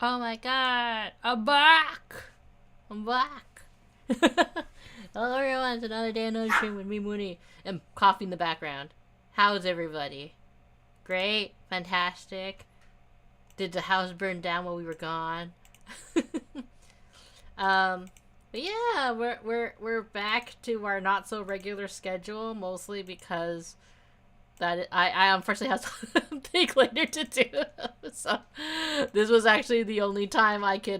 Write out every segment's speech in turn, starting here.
Oh my god, I'm back! I'm back! Hello everyone, it's another day another stream with me, Munii, and coffee in the background. How's everybody? Great? Fantastic? Did the house burn down while we were gone? But yeah, we're back to our not so regular schedule, mostly because that I unfortunately have something later to do. So this was actually the only time I could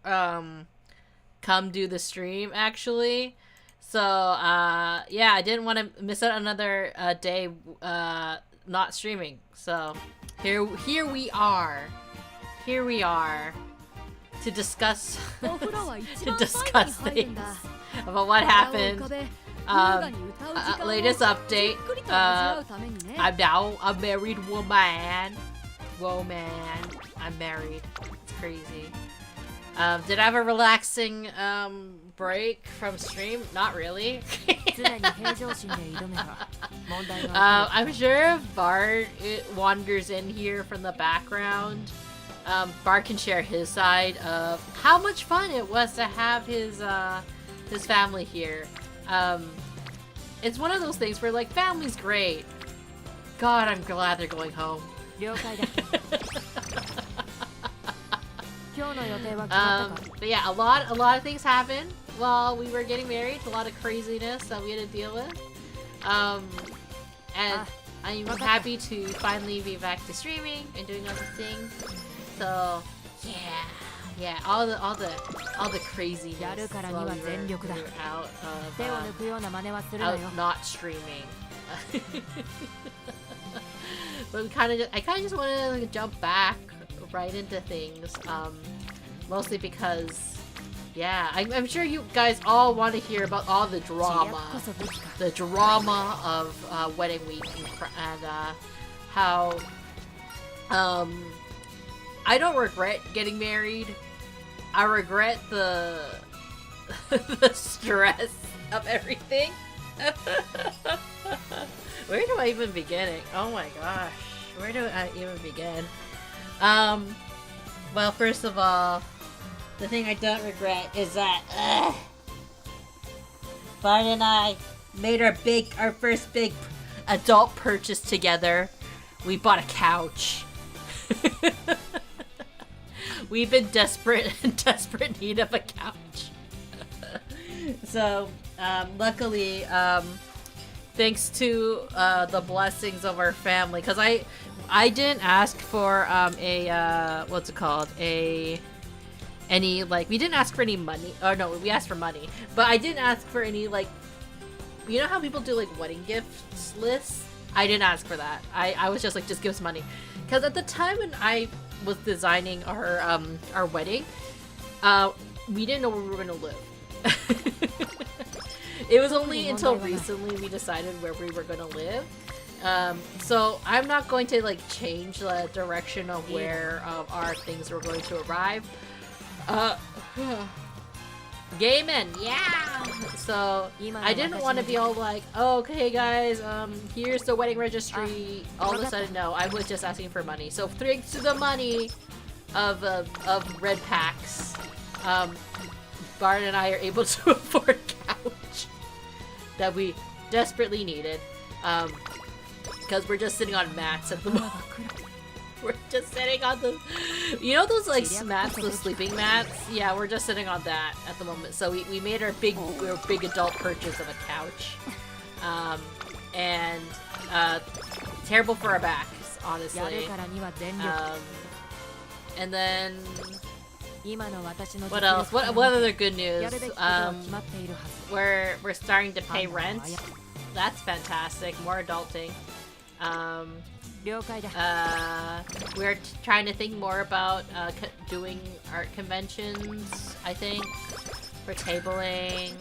come do the stream actually. So yeah, I didn't want to miss out another day not streaming. So here we are. Here we are to discuss things about what happened. Latest update. I'm now a married woman. I'm married. It's crazy. Did I have a relaxing break from stream? Not really. I'm sure if Bart wanders in here from the background, Bart can share his side of how much fun it was to have his family here. It's one of those things where, like, family's great. God, I'm glad they're going home. But yeah, a lot of things happened while we were getting married. A lot of craziness that we had to deal with. And I'm happy to finally be back to streaming and doing other things. So yeah, all the craziness while we were out not streaming. But I kind of just wanted to like, jump back right into things, mostly because, yeah, I'm sure you guys all want to hear about all the drama of wedding week and how I don't regret getting married. I regret the the stress of everything. Where do I even begin? Oh my gosh, where do I even begin? Well, first of all, the thing I don't regret is that Bart and I made our first big adult purchase together. We bought a couch. We've been desperate need of a couch. So, luckily, thanks to the blessings of our family, because I didn't ask for what's it called, we didn't ask for any money. Oh no, we asked for money, but I didn't ask for any, like, you know how people do like wedding gifts lists? I didn't ask for that. I was just like, just give us money, because at the time when I was designing our wedding, we didn't know where we were gonna live. It was only until recently we decided where we were gonna live. So I'm not going to like change the direction of where our things were going to arrive. Gaming, yeah! So I didn't want to be all like, oh, okay guys, here's the wedding registry. All of a sudden, no, I was just asking for money. So thanks to the money of red packs, Bart and I are able to afford a couch that we desperately needed, because we're just sitting on mats at the moment. We're just sitting on the, you know those like mats, the sleeping mats? Yeah, we're just sitting on that at the moment. So we made our big adult purchase of a couch, and terrible for our backs, honestly. And then What else? What other good news? We're starting to pay rent. That's fantastic. More adulting. We're trying to think more about doing art conventions, I think, for tabling.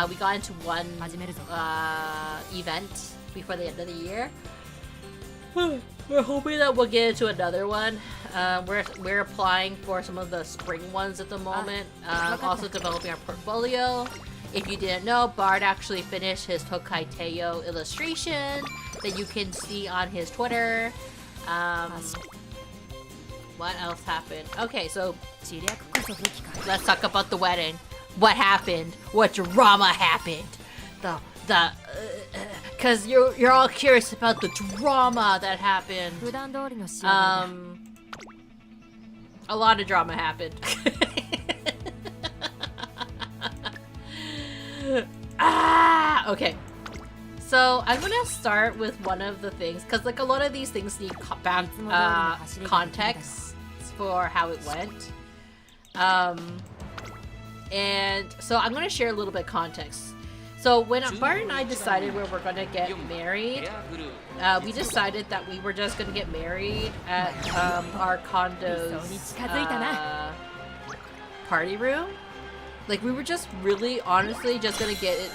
We got into one event before the end of the year. We're hoping that we'll get into another one. We're applying for some of the spring ones at the moment. Also developing our portfolio. If you didn't know, Bard actually finished his Tokai Teo illustration that you can see on his Twitter. What else happened? Okay, so let's talk about the wedding. What happened? What drama happened? Cause you're all curious about the drama that happened. A lot of drama happened. Okay. So I'm gonna start with one of the things, cause like a lot of these things need context for how it went. And so I'm gonna share a little bit of context. So when Bart and I decided where we're gonna get married, we decided that we were just gonna get married at our condo's party room. Like we were just really honestly just gonna get it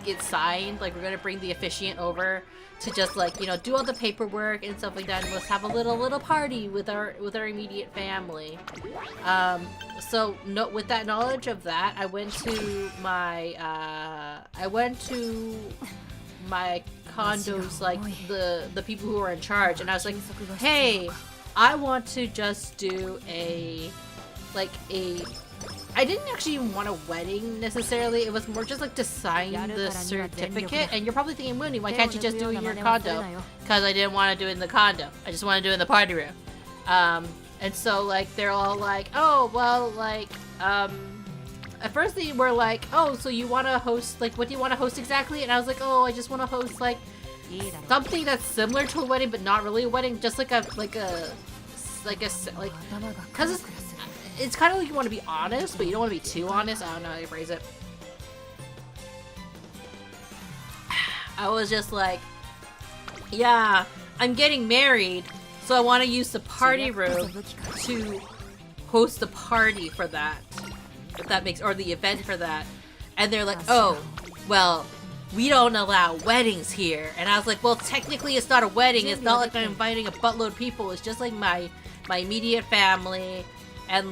it signed. Like we're gonna bring the officiant over to just like, you know, do all the paperwork and stuff like that, and let's have a little party with our immediate family. So with that knowledge of that, I went to my condos, like the people who were in charge, and I was like, hey, I want to just do I didn't actually want a wedding necessarily. It was more just like to sign the certificate. And you're probably thinking, Munii, why can't you just do it in your condo? Because I didn't want to do it in the condo. I just want to do it in the party room. And so like they're all like, oh well, like at first they were like, oh, so you want to host, like, what do you want to host exactly? And I was like, oh, I just want to host like something that's similar to a wedding but not really a wedding, just because it's kind of like you want to be honest, but you don't want to be too honest. I don't know how to phrase it. I was just like, yeah, I'm getting married, so I want to use the party room to host the party for that. If that makes, or the event for that. And they're like, oh, well, we don't allow weddings here. And I was like, well, technically it's not a wedding. It's not like I'm inviting a buttload of people. It's just like my immediate family. And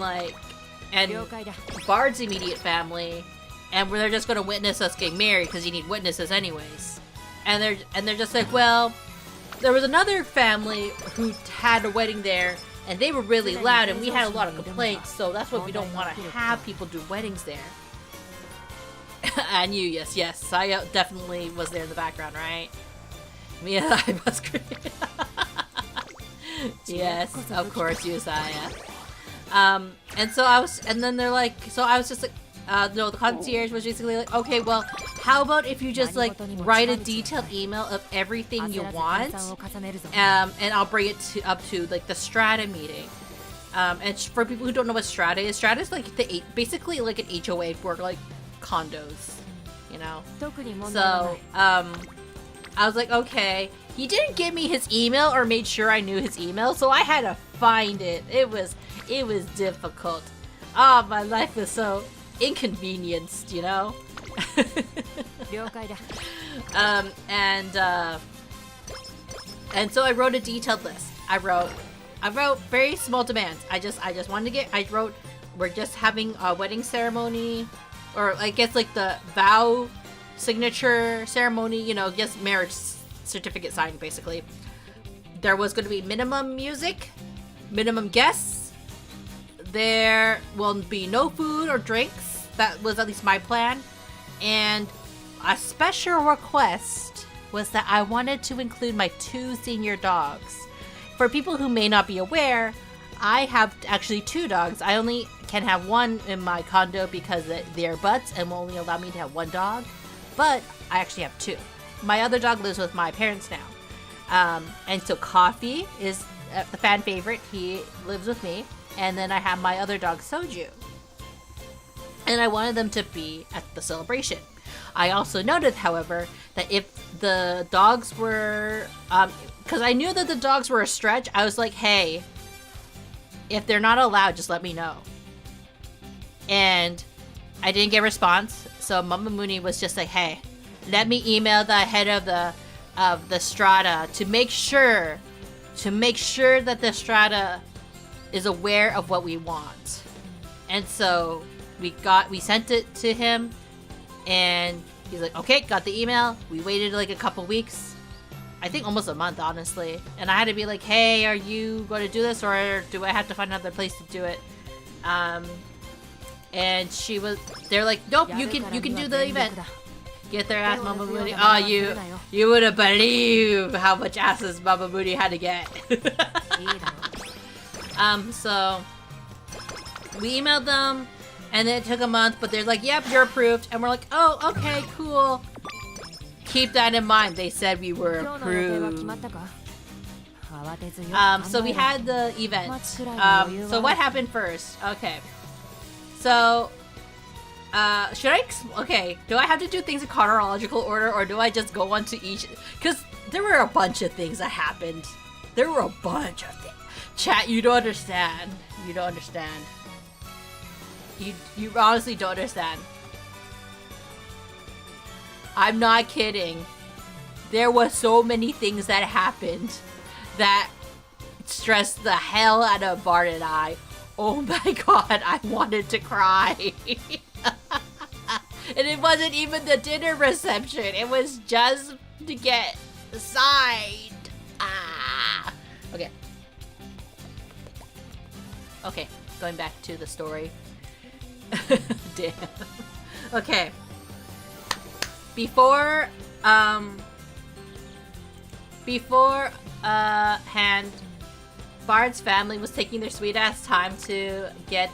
Bard's immediate family, and they're just gonna witness us getting married because you need witnesses anyways. And they're just like, well, there was another family who had a wedding there, and they were really loud, and we had a lot of complaints, so that's why we don't want to have people do weddings there. And you, yes, I definitely was there in the background, right? Yeah, I was great. Yes, of course, you, Saya. And so then they're like, so I was just like, no, the concierge was basically like, okay, well, how about if you just like write a detailed email of everything you want, and I'll bring it up to like the strata meeting. And for people who don't know what strata is like basically like an HOA for like condos, you know. So I was like, okay. He didn't give me his email or made sure I knew his email, so I had to find it. It was difficult. Ah, my life was so inconvenienced, you know? And so I wrote a detailed list. I wrote very small demands. I just wanted to get, I wrote, we're just having a wedding ceremony, or I guess like the vow signature ceremony, you know, just marriage certificate signing basically. There was going to be minimum music, minimum guests. There will be no food or drinks. That was at least my plan. And a special request was that I wanted to include my 2 senior dogs. For people who may not be aware, I have actually 2 dogs. I only can have 1 in my condo because they're butts and will only allow me to have 1 dog. But I actually have 2. My other dog lives with my parents now. And so Coffee is the fan favorite. He lives with me. and then I have my other dog Soju. And I wanted them to be at the celebration. I also noted, however, that if the dogs were, because I knew that the dogs were a stretch, I was like, hey, if they're not allowed, just let me know. And I didn't get a response, so Mama Munii was just like, hey, let me email the head of the strata to make sure that the strata is aware of what we want. And so we sent it to him, and he's like, okay, got the email. We waited like a couple weeks, I think almost a month, honestly. And I had to be like, hey, are you going to do this, or do I have to find another place to do it? And they're like, nope, you can do the event. Get their ass, Mama Munii. Oh, you wouldn't believe how much asses Mama Munii had to get. So we emailed them, and then it took a month, but they're like, yep, you're approved. And we're like, oh, okay, cool. Keep that in mind. They said we were approved. So we had the event. So what happened first? Okay. So, okay, do I have to do things in chronological order, or do I just go on to each? Because there were a bunch of things that happened. There were a bunch of things. Chat, you don't understand. You don't understand. You honestly don't understand. I'm not kidding. There were so many things that happened that stressed the hell out of Bart and I. Oh my god, I wanted to cry. And it wasn't even the dinner reception. It was just to get signed. Okay. Okay, going back to the story. Damn. Okay. Beforehand, Bard's family was taking their sweet ass time to get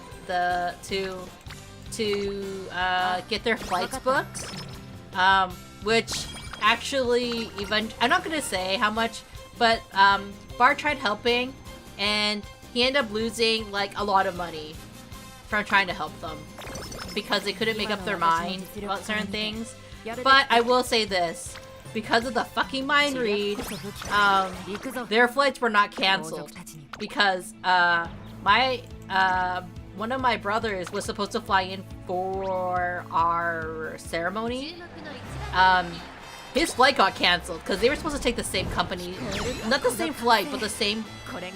get their flights booked, which actually I'm not gonna say how much, but Bard tried helping, and he ended up losing like a lot of money from trying to help them because they couldn't make up their mind about certain things. But I will say this, because of the fucking mind read, their flights were not canceled because one of my brothers was supposed to fly in for our ceremony. His flight got canceled because they were supposed to take the same company, not the same flight, but the same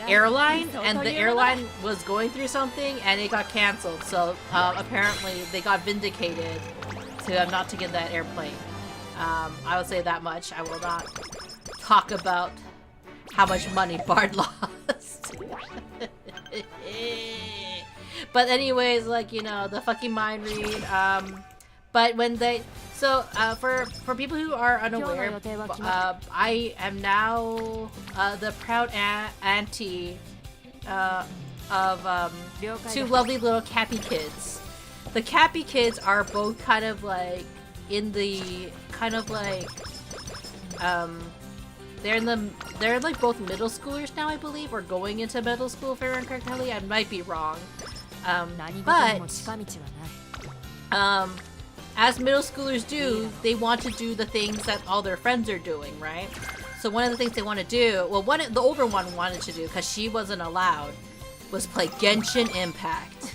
airline, and the airline was going through something and it got canceled. So apparently they got vindicated to not to get that airplane. I will say that much. I will not talk about how much money Bard lost. But anyways, like, you know, the fucking mind read. But when they... So, for people who are unaware, I am now the proud auntie of two lovely little Cappy kids. The Cappy kids are both kind of like in the they're like both middle schoolers now, I believe, or going into middle school if I remember correctly. I might be wrong. As middle schoolers do, they want to do the things that all their friends are doing, right? So one of the things they want to do, well, the older one wanted to do, because she wasn't allowed, was play Genshin Impact.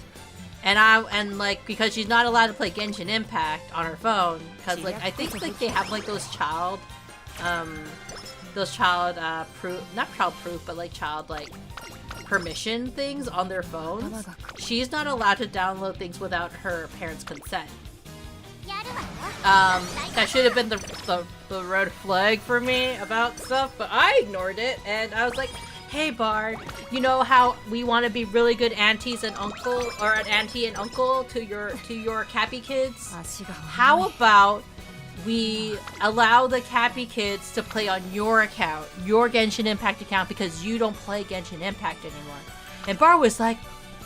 And like, because she's not allowed to play Genshin Impact on her phone, because like, I think like they have like those child proof, not child proof, but like child like permission things on their phones. She's not allowed to download things without her parents' consent. That should have been the red flag for me about stuff, but I ignored it, and I was like, hey Bard, you know how we want to be really good aunties and uncle, or an auntie and uncle to your Cappy kids? How about we allow the Cappy kids to play on your account, your Genshin Impact account, because you don't play Genshin Impact anymore? And Bard was like,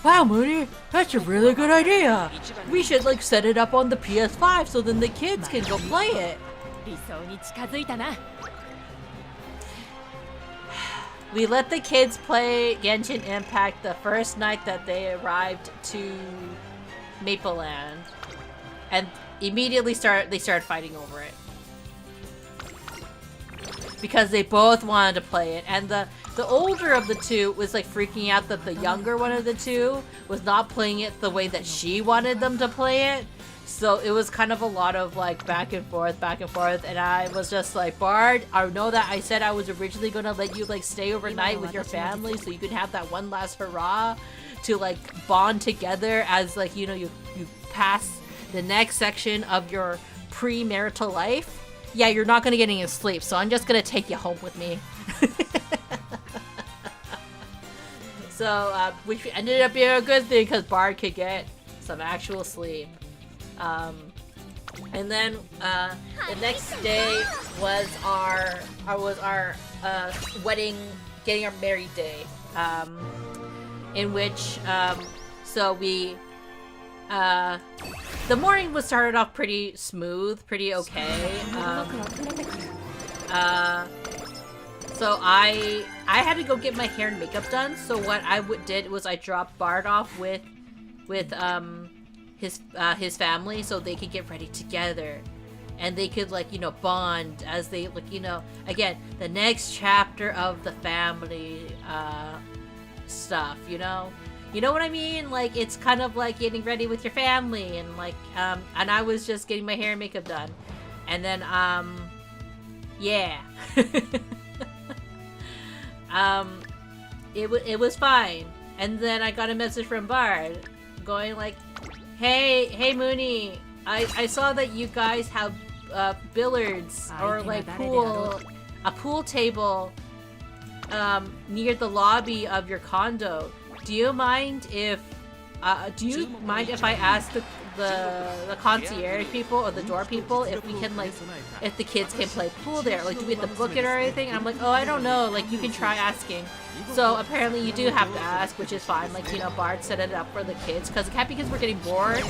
wow, Munii, that's a really good idea. We should like set it up on the PS5 so then the kids can go play it. we let the kids play Genshin Impact the first night that they arrived to Maple Land, and immediately they started fighting over it because they both wanted to play it, and the older of the two was like freaking out that the younger one of the two was not playing it the way that she wanted them to play it. So it was kind of a lot of like back and forth, and I was just like, Bard, I know that I said I was originally gonna let you like stay overnight with your family so you could have that one last hurrah to like bond together as like, you know, you pass the next section of your premarital life. Yeah, you're not gonna get any sleep, so I'm just gonna take you home with me. So, which ended up being a good thing because Bard could get some actual sleep. And then the next day was our wedding, getting our married day, in which so we the morning was started off pretty smooth, pretty okay. So I had to go get my hair and makeup done. So what I did was I dropped Bard off with his family so they could get ready together, and they could like, you know, bond as they like, you know, again, the next chapter of the family stuff, you know what I mean? Like, it's kind of like getting ready with your family, and like and I was just getting my hair and makeup done, and then yeah. It was fine, and then I got a message from Bard going like, Hey Munii, I saw that you guys have billiards or like a pool table near the lobby of your condo. Do you mind if I ask the concierge people or the door people if we can like, if the kids can play pool there? Like, do we have to book it or anything? And I'm like, oh, I don't know. Like, you can try asking. So apparently you do have to ask, which is fine. Like, you know, Bard set it up for the kids because the Cappy kids were getting bored.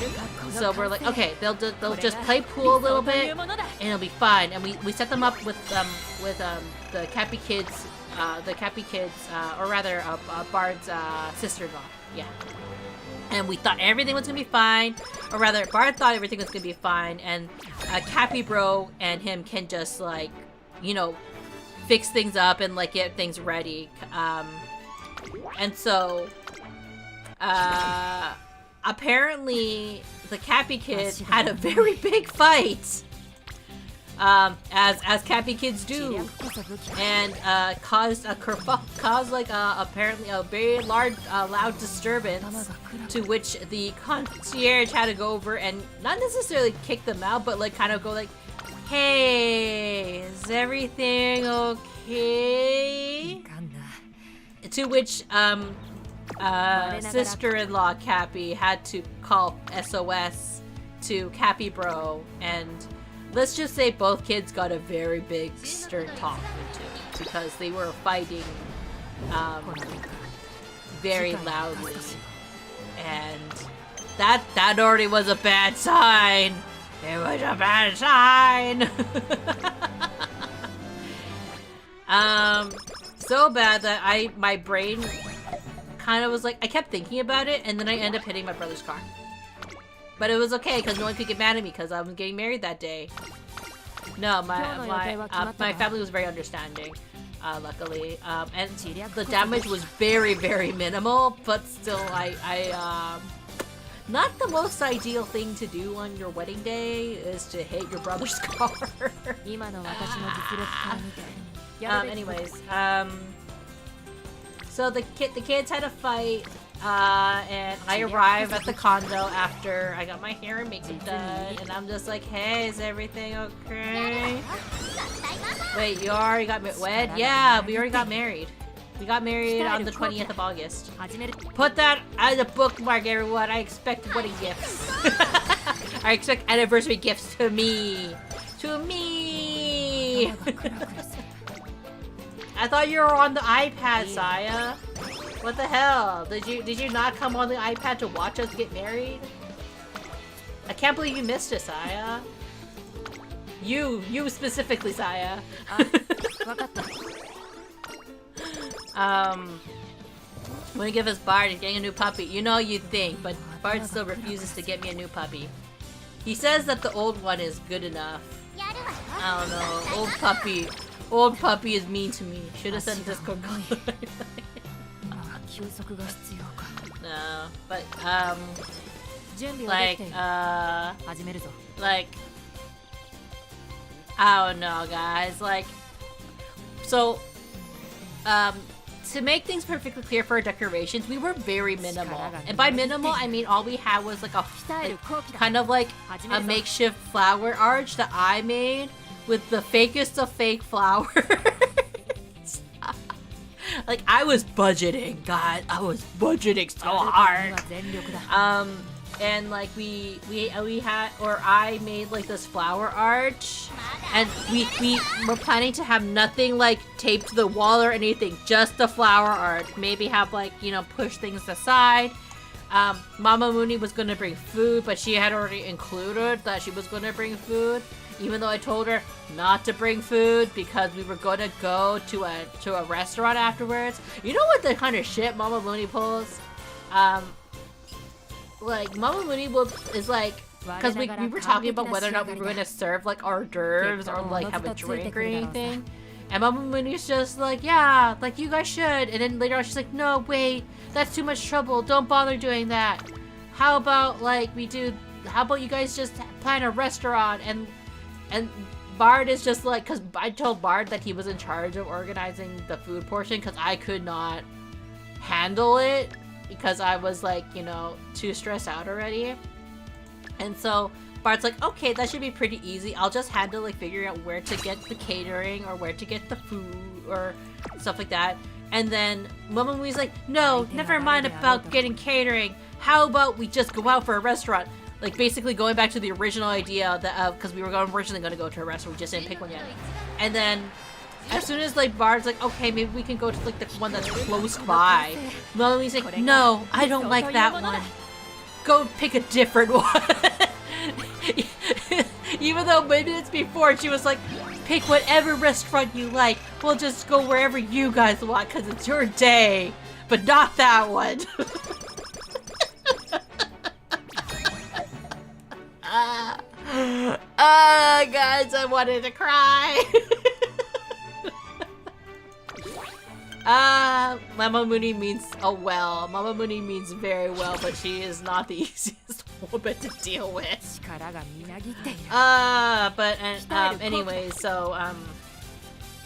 So we're like, okay, they'll just play pool a little bit and it'll be fine. And we set them up with the Cappy kids, or rather Bard's sister-in-law. Yeah. And we thought everything was gonna be fine, or rather, Bard thought everything was gonna be fine, and Cappy Bro and him can just like, you know, fix things up and like get things ready. And so, apparently, the Cappy kids had a very big fight, as Cappy kids do, and caused like apparently a very large, loud disturbance, to which the concierge had to go over and not necessarily kick them out, but like kind of go like, hey, is everything okay? To which sister-in-law Cappy had to call SOS to Cappy Bro, and let's just say both kids got a very big stern talking to because they were fighting very loudly, and that already was a bad sign. It was a bad sign. So bad that my brain kind of was like, I kept thinking about it, and then I ended up hitting my brother's car. But it was okay, because no one could get mad at me, because I was getting married that day. No, my family was very understanding, luckily. And the damage was very, very minimal, but still, not the most ideal thing to do on your wedding day is to hit your brother's car. Anyways, so the kids had a fight, and I arrived at the condo after I got my hair and makeup done, and I'm just like, hey, is everything okay? Wait, you already got wed? Yeah, we already got married. We got married on the 20th of August. Put that as a bookmark, everyone. I expect wedding gifts. I expect anniversary gifts to me. To me! I thought you were on the iPad, Saya. What the hell? Did you not come on the iPad to watch us get married? I can't believe you missed it, Saya. You specifically, Saya. I'm gonna give us Bard and getting a new puppy. You know you'd think, but Bard still refuses to get me a new puppy. He says that the old one is good enough. I don't know. Old puppy is mean to me. Should have sent Discord color. No, but like I don't know, guys. Like, so to make things perfectly clear for our decorations, we were very minimal. And by minimal, I mean all we had was like a kind of like a makeshift flower arch that I made with the fakest of fake flowers. Like, I was budgeting, God. I was budgeting so hard. And like we had, or I made like this flower arch, and we were planning to have nothing like taped to the wall or anything, just the flower arch. Maybe have like, you know, push things aside. Mama Munii was gonna bring food, but she had already included that she was gonna bring food, even though I told her not to bring food because we were gonna go to a restaurant afterwards. You know what the kind of shit Mama Munii pulls? Like, Mama Munii is like, because we were talking about whether or not we were going to serve like hors d'oeuvres or like have a drink or anything, and Mama Muni's just like, yeah, like you guys should, and then later on she's like, no, wait, that's too much trouble, don't bother doing that. How about like how about you guys just plan a restaurant? And Bard is just like, because I told Bard that he was in charge of organizing the food portion because I could not handle it, because I was like, you know, too stressed out already. And so Bard's like, okay, that should be pretty easy. I'll just handle like figuring out where to get the catering or where to get the food or stuff like that. And then Mama Muni's like, no, never mind about getting catering. How about we just go out for a restaurant? Like, basically going back to the original idea that because we were originally going to go to a restaurant, we just didn't pick one yet. And then as soon as like Bard's like, okay, maybe we can go to like the one that's close by, Muni's like, no, I don't like that one. Go pick a different one. Even though minutes before she was like, pick whatever restaurant you like. We'll just go wherever you guys want because it's your day, but not that one. Guys, I wanted to cry. Mama Munii means well. Mama Munii means very well, but she is not the easiest woman to deal with. Anyway, so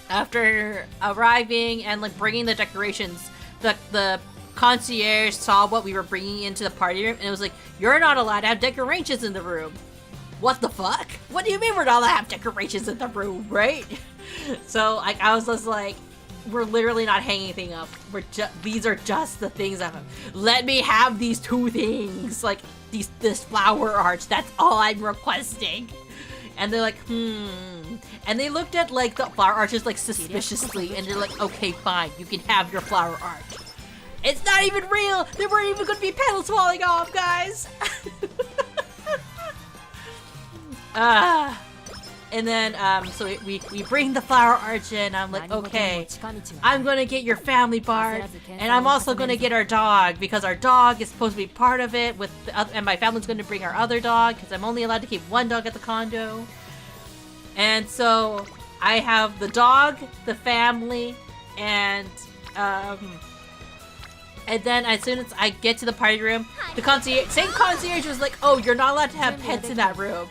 after arriving and like bringing the decorations, the concierge saw what we were bringing into the party room and it was like, you're not allowed to have decorations in the room. What the fuck? What do you mean we're not allowed to have decorations in the room, right? So like I was just like, we're literally not hanging anything up. These are just the things let me have these two things, like this flower arch. That's all I'm requesting. And they're like, and they looked at like the flower arches like suspiciously, and they're like, okay, fine, you can have your flower arch. It's not even real. There weren't even going to be petals falling off, guys. And then, so we bring the flower arch in. I'm like, okay, I'm gonna get your family, Bard, and I'm also gonna get our dog, because our dog is supposed to be part of it, and my family's gonna bring our other dog, because I'm only allowed to keep one dog at the condo. And so, I have the dog, the family, and then as soon as I get to the party room, the same concierge was like, oh, you're not allowed to have pets in that room.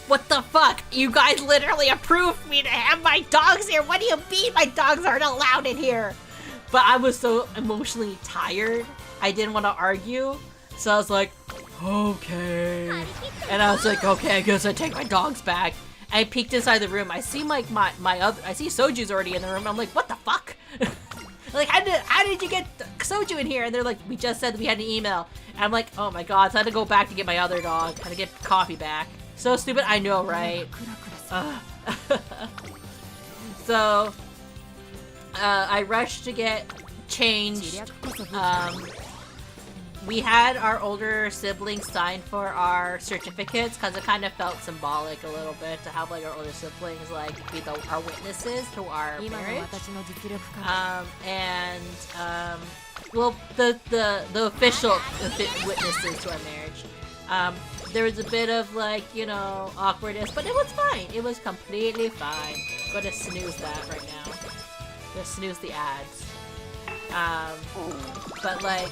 What the fuck? You guys literally approved me to have my dogs here. What do you mean my dogs aren't allowed in here? But I was so emotionally tired. I didn't want to argue. So I was like, okay. And I was like, okay, I guess I take my dogs back. I peeked inside the room. I see like I see Soju's already in the room. I'm like, what the fuck? Like, how did you get Soju in here? And they're like, we just said that we had an email. And I'm like, oh my god, so I had to go back to get my other dog. I had to get coffee back. So stupid, I know, right? So, I rushed to get changed, we had our older siblings sign for our certificates because it kind of felt symbolic a little bit to have like our older siblings like be our witnesses to our marriage. Well, the official witnesses to our marriage. There was a bit of like, you know, awkwardness, but it was fine. It was completely fine. Gonna snooze that right now. Gonna snooze the ads. But like,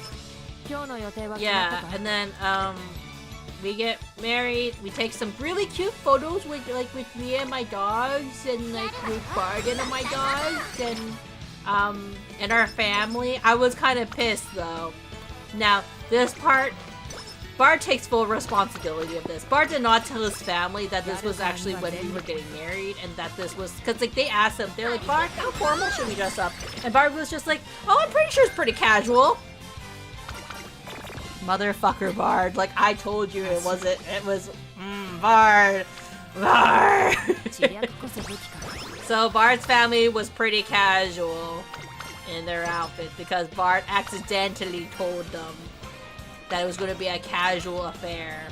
yeah, and then we get married. We take some really cute photos with me and my dogs, and like with Bargain and my dogs, and our family. I was kind of pissed though. Now this part, Bart takes full responsibility of this. Bart did not tell his family that this was actually when we were getting married, and that this was because like they asked him, they're like, Bart, how formal should we dress up? And Bart was just like, oh, I'm pretty sure it's pretty casual. Motherfucker, Bart. Like I told you, it wasn't. It was Bart. So Bart's family was pretty casual in their outfit because Bart accidentally told them that it was going to be a casual affair.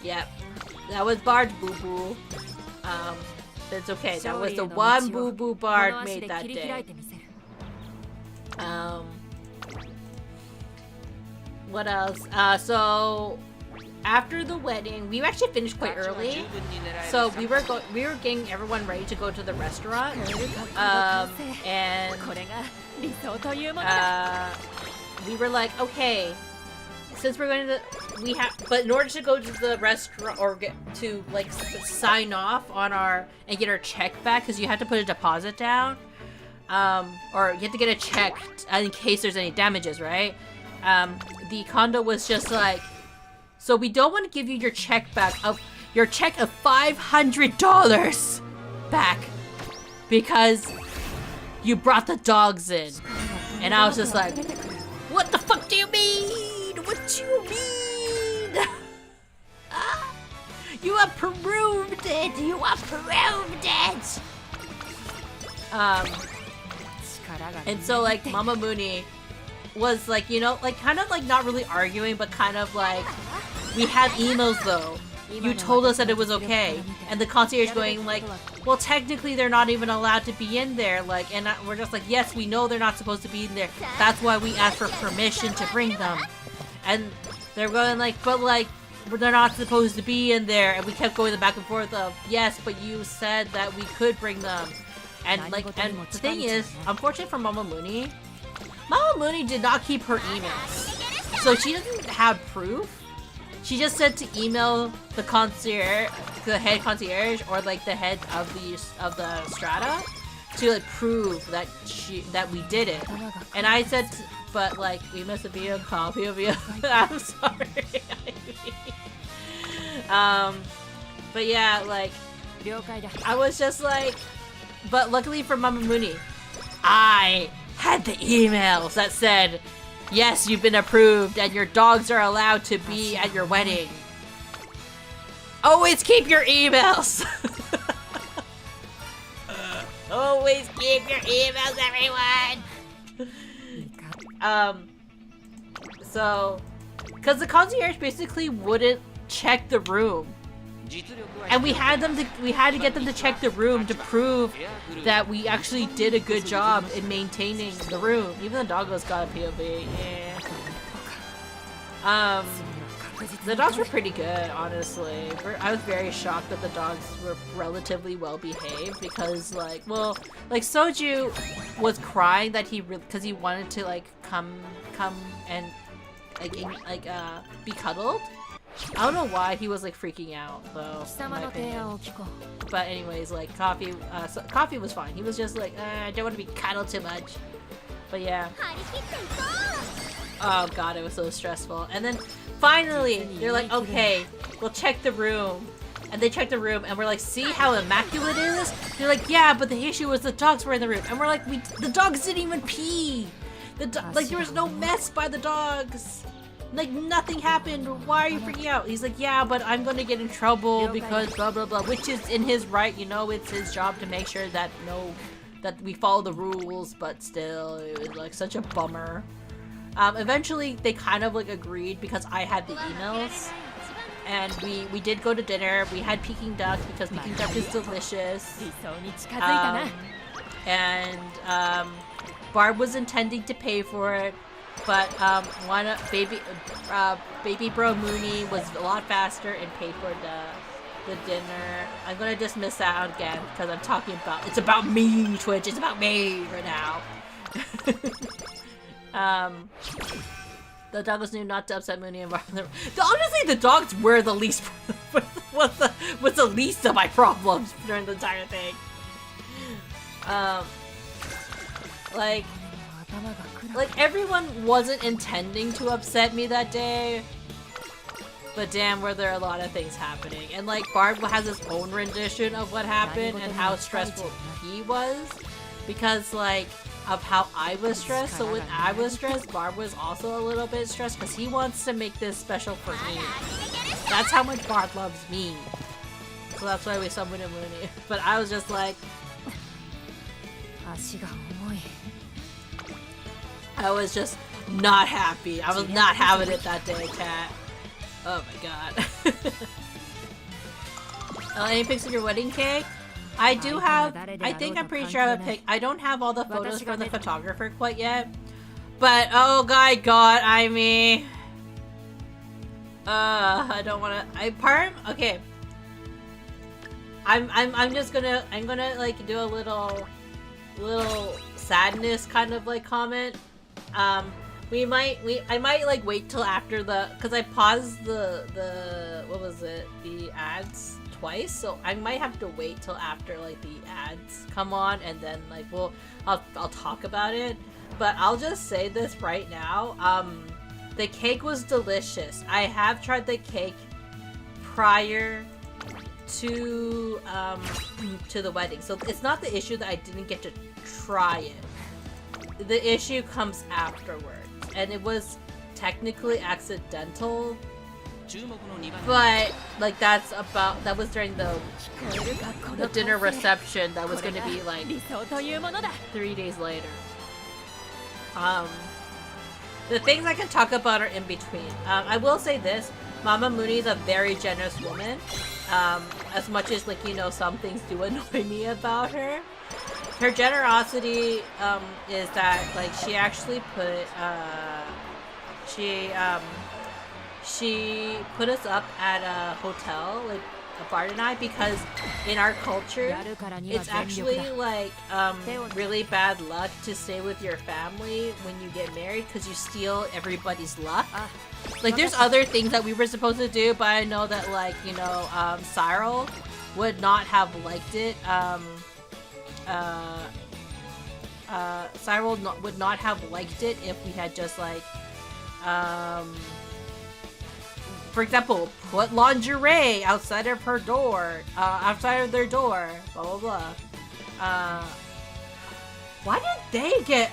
Yep. That was Bart's boo-boo. It's okay. That was the one boo-boo Bart made that day. What else? So after the wedding, we actually finished quite early. So we were getting everyone ready to go to the restaurant. And we were like, okay, since we're going to but in order to go to the restaurant or get to like sign off on and get our check back, because you had to put a deposit down, or you have to get a check in case there's any damages, right? The condo was just like, so we don't want to give you your check back of $500 back because you brought the dogs in. And I was just like, what the fuck do you mean? What do you mean? You approved it. You approved it. And so like Mama Munii was like, you know, like kind of like not really arguing, but kind of like, we had emails though. You told us that it was okay. And the concierge going like, well, technically they're not even allowed to be in there. Like, and we're just like, yes, we know they're not supposed to be in there. That's why we asked for permission to bring them. And they're going like, but like, they're not supposed to be in there. And we kept going the back and forth of, yes, but you said that we could bring them. And like, and the thing is, unfortunately for Mama Munii did not keep her emails. So she doesn't have proof. She just said to email the concierge, the head concierge, or like the head of the strata, to like prove that we did it. And I said, but like we must be a copy of you. I'm sorry. But yeah, like I was just like, but luckily for Mama Munii, I had the emails that said, yes, you've been approved and your dogs are allowed to be at your wedding. Always keep your emails. Always keep your emails, everyone. So, because the concierge basically wouldn't check the room. And we had to get them to check the room to prove that we actually did a good job in maintaining the room. Even the doggos got a POV. Yeah. The dogs were pretty good, honestly. I was very shocked that the dogs were relatively well behaved because, like, well, like Soju was crying that because he wanted to like come and be cuddled. I don't know why he was like freaking out though, in my opinion. But anyways, like Coffee was fine. He was just like, I don't want to be cuddled too much. But yeah. Oh god, it was so stressful. And then finally, they're like, okay, we'll check the room. And they checked the room and we're like, see how immaculate it is? They're like, yeah, but the issue was the dogs were in the room. And we're like, the dogs didn't even pee. Like there was no mess by the dogs. Like, nothing happened. Why are you freaking out? He's like, yeah, but I'm gonna get in trouble because blah, blah, blah. Which is in his right, you know, it's his job to make sure that that we follow the rules, but still, it was like such a bummer. Eventually, they kind of like agreed because I had the emails, and we did go to dinner. We had Peking duck because Peking duck is delicious. Barb was intending to pay for it, but baby bro Munii was a lot faster and paid for the dinner. I'm gonna dismiss that again because I'm talking about it's about me, Twitch. It's about me right now. The dogs knew not to upset Munii and Barb. Honestly, the dogs were the least was the least of my problems during the entire thing. Like everyone wasn't intending to upset me that day, but damn, were there a lot of things happening. And like Barb has his own rendition of what happened and how stressful he was, because like of how I was stressed. So when I was stressed, Barb was also a little bit stressed because he wants to make this special for me. That's how much Barb loves me. So that's why we summoned him Munii. But I was just like, I was just not happy. I was not having it that day, chat. Oh my god. Any pics of your wedding cake? I do have, I think I'm pretty sure I have a pic. I don't have all the photos from the photographer quite yet. But, oh my god, I mean... I don't wanna, okay. I'm just gonna, I'm gonna like do a little sadness kind of like comment. I might like wait till after cause I paused the what was it? The ads twice, so I might have to wait till after like the ads come on and then like I'll talk about it. But I'll just say this right now. The cake was delicious. I have tried the cake prior to the wedding, so it's not the issue that I didn't get to try it. The issue comes afterwards, and it was technically accidental, but like that was during the dinner reception that was going to be like 3 days later. The things I can talk about are in between. I will say this: Mama Munii is a very generous woman. As much as like, you know, some things do annoy me about her. Her generosity is that like she actually put she put us up at a hotel, like Bart and I, because in our culture it's actually like really bad luck to stay with your family when you get married because you steal everybody's luck. Like there's other things that we were supposed to do, but I know that like, you know, Cyril would not have liked it. Cyril would not have liked it if we had just like for example, put lingerie outside of her door, outside of their door, blah blah blah. Why did they get?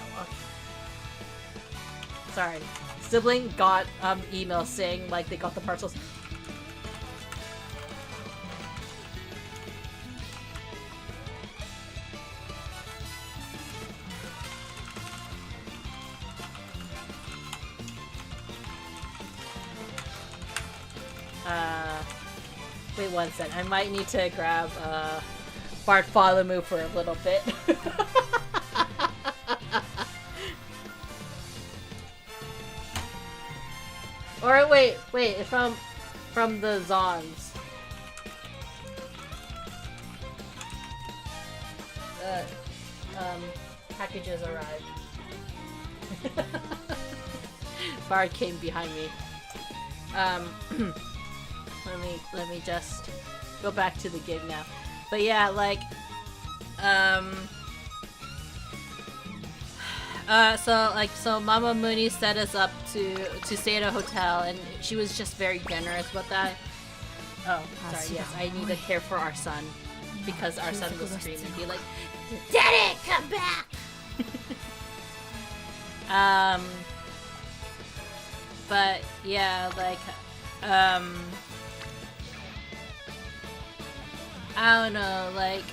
Sorry, sibling got email saying like they got the parcels. Wait one second. I might need to grab Bart Falamu for a little bit. Or wait, it's from the Zons. Packages arrived. Bart came behind me. Let me just go back to the gig now. But yeah, like so Mama Munii set us up to stay at a hotel, and she was just very generous with that. Oh, sorry, yes, I need to care for our son because our son was screaming, be like, "Daddy, come back!" But yeah, like I don't know, like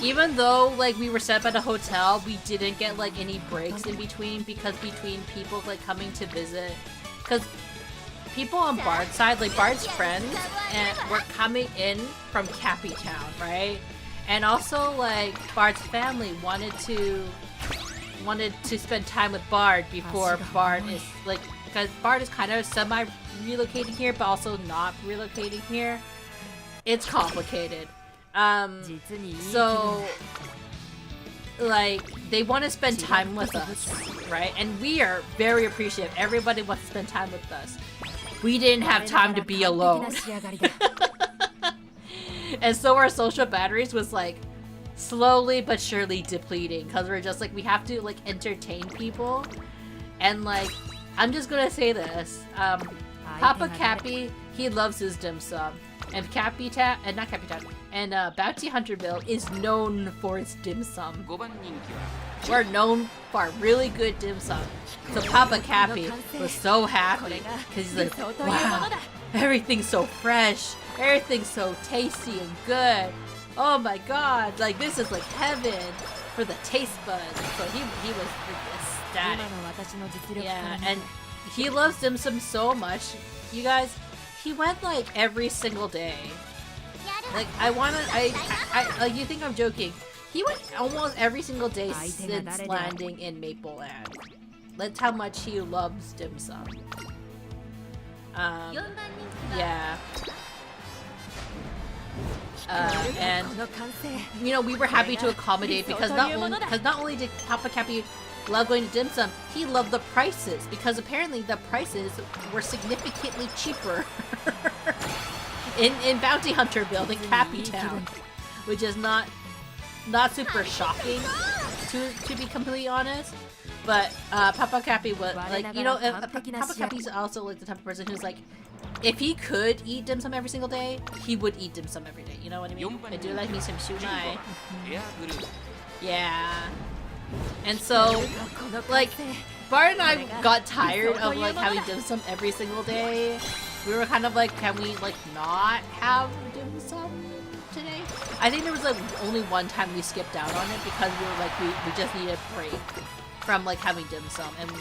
Even though like we were set up at a hotel, we didn't get like any breaks in between because between people like coming to visit, because people on Bard's side, like Bard's friends, and were coming in from Cappy Town, right? And also like Bard's family wanted to spend time with Bard before Bard is like, because Bard is kind of semi relocating here, but also not relocating here. It's complicated. So like they want to spend time with us, right? And we are very appreciative. Everybody wants to spend time with us. We didn't have time to be alone. And so our social batteries was like slowly but surely depleting because we're just like, we have to like entertain people. And like, I'm just gonna say this, Papa Cappy, he loves his dim sum. And Cappy Town, and not Cappy Town, and Bounty Hunterville is known for its dim sum. We're known for really good dim sum. So Papa Cappy was so happy because he's like, wow, everything's so fresh, everything's so tasty and good. Oh my god, like this is like heaven for the taste buds. So he was ecstatic. Yeah, and he loves dim sum so much. You guys, he went like every single day. Like I you think I'm joking. He went almost every single day since landing in Maple Land. That's how much he loves dim sum. Yeah. And you know, we were happy to accommodate because not only did Papa Cappy love going to dim sum, he loved the prices because apparently the prices were significantly cheaper in Bounty Hunterville than Cappy Town, which is not super shocking to be completely honest. But Papa Cappy was like, you know, Papa Cappy's also like the type of person who's like, if he could eat dim sum every single day, he would eat dim sum every day. You know what I mean? I do like me some shunai. Yeah. And so, like, Bart and I got tired of like having dim sum every single day. We were kind of like, can we like not have dim sum today? I think there was like only one time we skipped out on it because we were like, we just needed a break from like having dim sum, and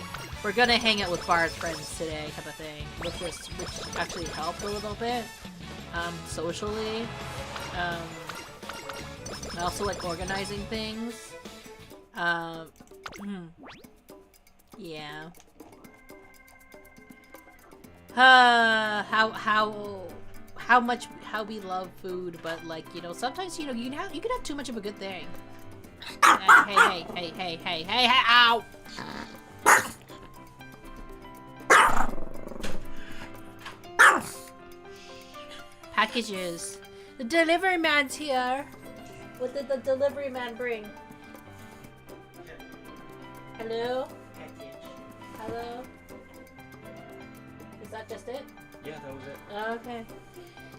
we're gonna hang out with Bard's friends today, type of thing, which actually helped a little bit, socially. I also like organizing things. Yeah. How we love food, but like, you know, sometimes, you know, you can have too much of a good thing. Hey, ow! Packages. The delivery man's here. What did the delivery man bring? Hello? Package. Hello? Is that just it? Yeah, that was it. Okay.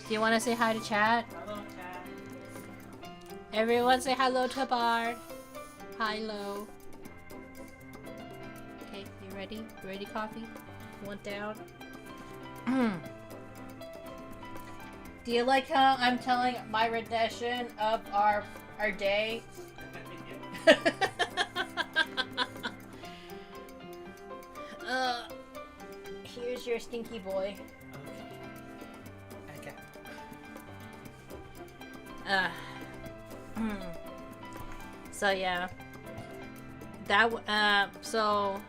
Do you want to say hi to chat? Hello, chat. Everyone say hello to Bard. Hi-lo. Okay, you ready? You ready, coffee? You want down? Do you like how I'm telling my rendition of our day? Here's your stinky boy. Okay. So yeah, that so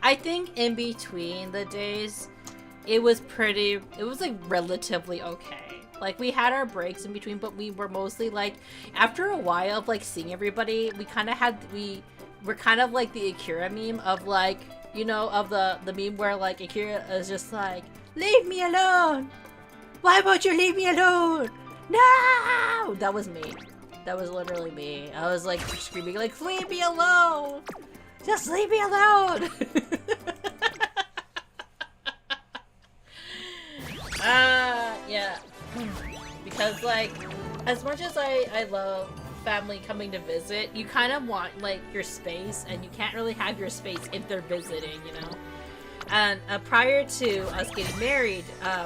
I think in between the days, it was like relatively okay. Like we had our breaks in between, but we were mostly like, after a while of like seeing everybody, we were kind of like the Akira meme of like, you know, of the meme where like Akira is just like, leave me alone! Why won't you leave me alone? No! That was me. That was literally me. I was like screaming like, leave me alone! Just leave me alone! Yeah. Because like, as much as I love family coming to visit, you kind of want like your space, and you can't really have your space if they're visiting, you know? And prior to us getting married,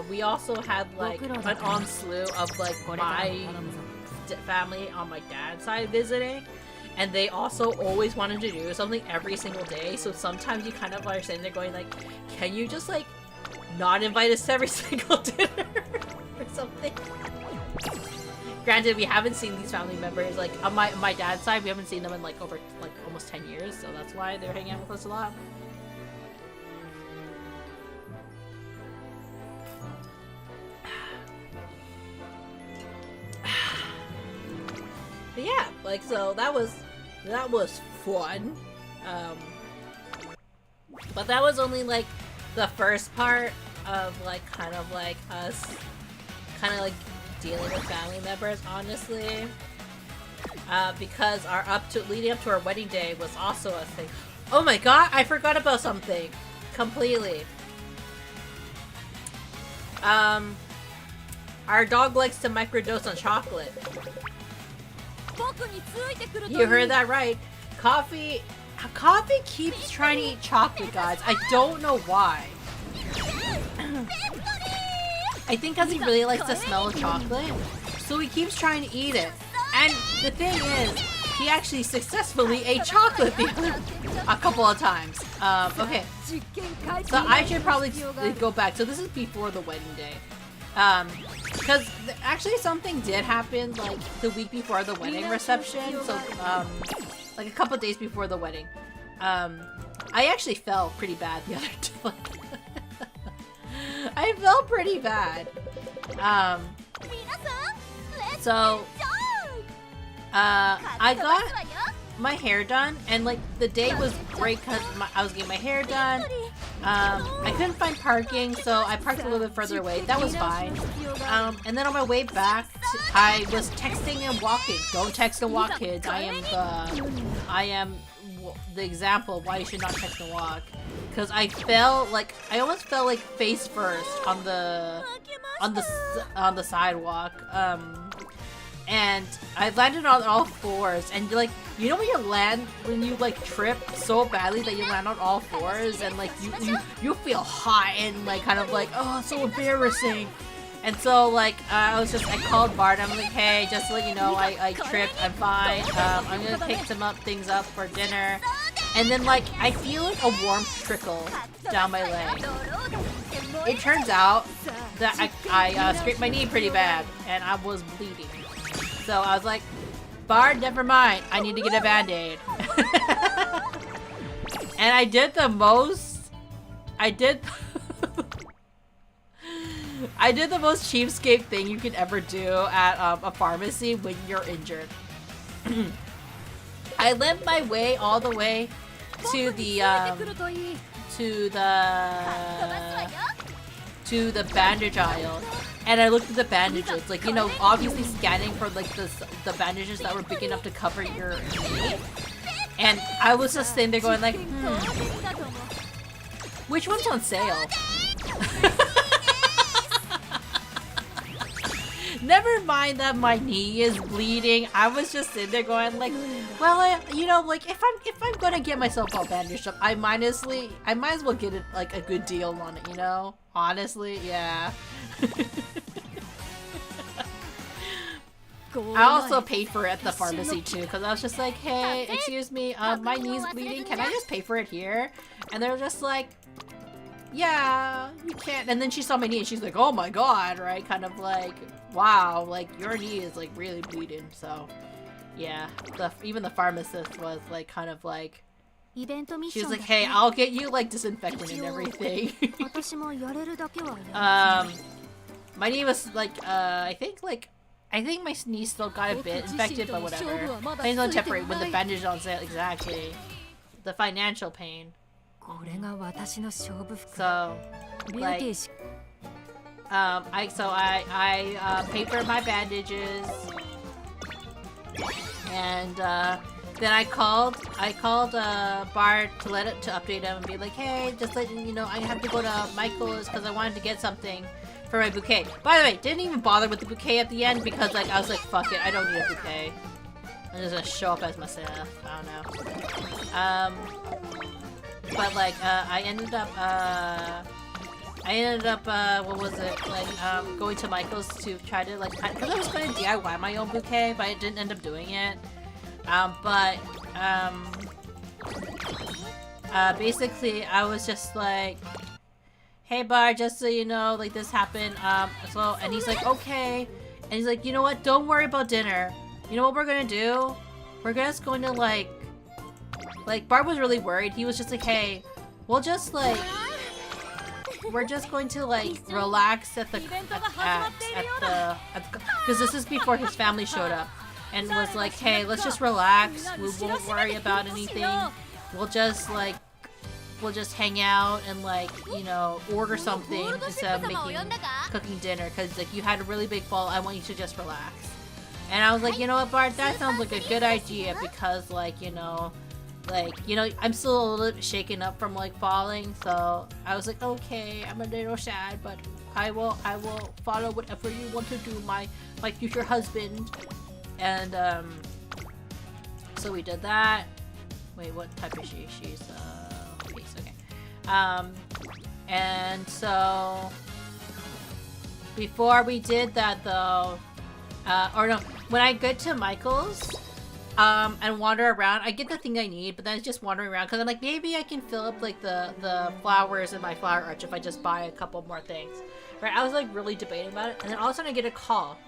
we also had like an ensuite of like my family on my dad's side visiting, and they also always wanted to do something every single day. So sometimes you kind of are sitting there going like, can you just like not invite us to every single dinner or something? Granted, we haven't seen these family members like on my dad's side. We haven't seen them in like over like almost 10 years, so that's why they're hanging out with us a lot. But yeah, like, so that was fun. But that was only like the first part of like kind of like us kind of like dealing with family members, honestly. Because leading up to our wedding day was also a thing. Oh my god, I forgot about something completely. Our dog likes to microdose on chocolate. You heard that right. Coffee keeps trying to eat chocolate, guys. I don't know why. I think because he really likes the smell of chocolate, so he keeps trying to eat it. And the thing is, he actually successfully ate chocolate a couple of times. Okay. So I should probably go back. So this is before the wedding day. Because actually something did happen like the week before the wedding reception. So, like a couple days before the wedding. I actually fell pretty bad the other day. I felt pretty bad. So, I got my hair done, and like the day was great because I was getting my hair done. I couldn't find parking, so I parked a little bit further away. That was fine. And then on my way back, I was texting and walking. Don't text and walk, kids. I am the example of why you should not text and walk. Because I almost fell like face first on the sidewalk. And I landed on all fours, and like, you know when you like trip so badly that you land on all fours, and like you feel hot and like kind of like, oh, it's so embarrassing. And so like I called Bart. I'm like, hey, just to let you know, I tripped. I'm fine. I'm gonna pick things up for dinner. And then like I feel like a warm trickle down my leg. It turns out that I scraped my knee pretty bad, and I was bleeding. So I was like, Bard, never mind. I need to get a band-aid. And I did the most cheapskate thing you can ever do at a pharmacy when you're injured. I limped my way all the way to the bandage aisle. And I looked at the bandages, like, you know, obviously scanning for like the bandages that were big enough to cover your knee. And I was just sitting there going like, which one's on sale? Never mind that my knee is bleeding. I was just sitting there going like, well, you know, like if I'm gonna get myself all bandaged up, I might as well get it like a good deal on it, you know? Honestly, yeah. I also paid for it at the pharmacy too, because I was just like, hey, excuse me, my knee's bleeding, can I just pay for it here? And they were just like, yeah, you can't. And then she saw my knee and she's like, oh my god, right? Kind of like, wow, like your knee is like really bleeding. So yeah, even the pharmacist was like kind of like, she was like, hey, I'll get you like disinfectant and everything. My knee was like, I think my knee still got a bit infected, but whatever. Pain's on temporary when the bandage is on sale. Exactly. The financial pain. So, like, I paid for my bandages, and then I called Bart to update him and be like, hey, just letting you know, I have to go to Michael's because I wanted to get something for my bouquet. By the way, didn't even bother with the bouquet at the end because like I was like, fuck it, I don't need a bouquet. I'm just gonna show up as myself. I don't know. But like I ended up I ended up, what was it, like, going to Michael's to try to, like, because I was going to DIY my own bouquet, but I didn't end up doing it. Basically, I was just like, hey, Bar, just so you know, like, this happened, and he's like, okay, and he's like, you know what, don't worry about dinner. You know what we're gonna do? We're just going to, like, Bart was really worried. He was just like, hey, we'll just, like, we're just going to, like, relax at the, because this is before his family showed up, and was like, hey, let's just relax, we won't worry about anything, we'll just hang out and, like, you know, order something instead of cooking dinner, because, like, you had a really big fall, I want you to just relax. And I was like, you know what, Bart, that sounds like a good idea, because, like, you know, I'm still a little bit shaken up from, like, falling, so I was like, okay, I'm a little sad, but I will follow whatever you want to do, my future husband. And, so we did that. Wait, what type is she? She's, face, okay. And so, before we did that, though, when I get to Michael's, and wander around, I get the thing I need, but then it's just wandering around, because I'm like, maybe I can fill up, like, the flowers in my flower arch if I just buy a couple more things. Right, I was, like, really debating about it, and then all of a sudden I get a call.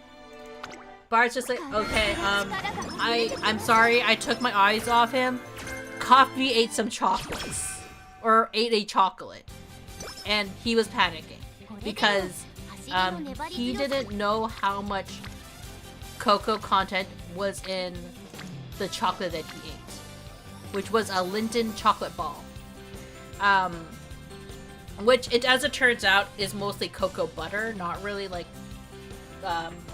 Bart's just like, okay, I'm sorry, I took my eyes off him. Coffee ate some chocolates. Or ate a chocolate. And he was panicking. Because, he didn't know how much cocoa content was in the chocolate that he ate, which was a Linton chocolate ball, which as it turns out is mostly cocoa butter, not really like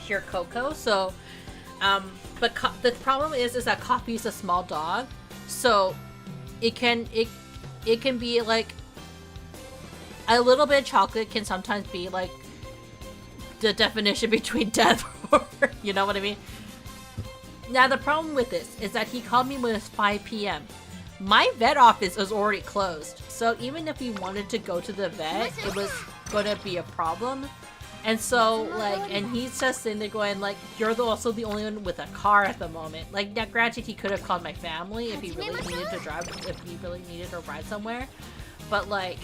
pure cocoa. So, but the problem is that Coffee is a small dog, so it can be like a little bit of chocolate can sometimes be like the definition between death or, you know what I mean? Now, the problem with this is that he called me when it was 5 p.m. My vet office was already closed. So even if he wanted to go to the vet, it was going to be a problem. And so, like, and he's just sitting there going, like, you're also the only one with a car at the moment. Like, now, granted, he could have called my family if he really needed to drive, if he really needed to ride somewhere. But, like,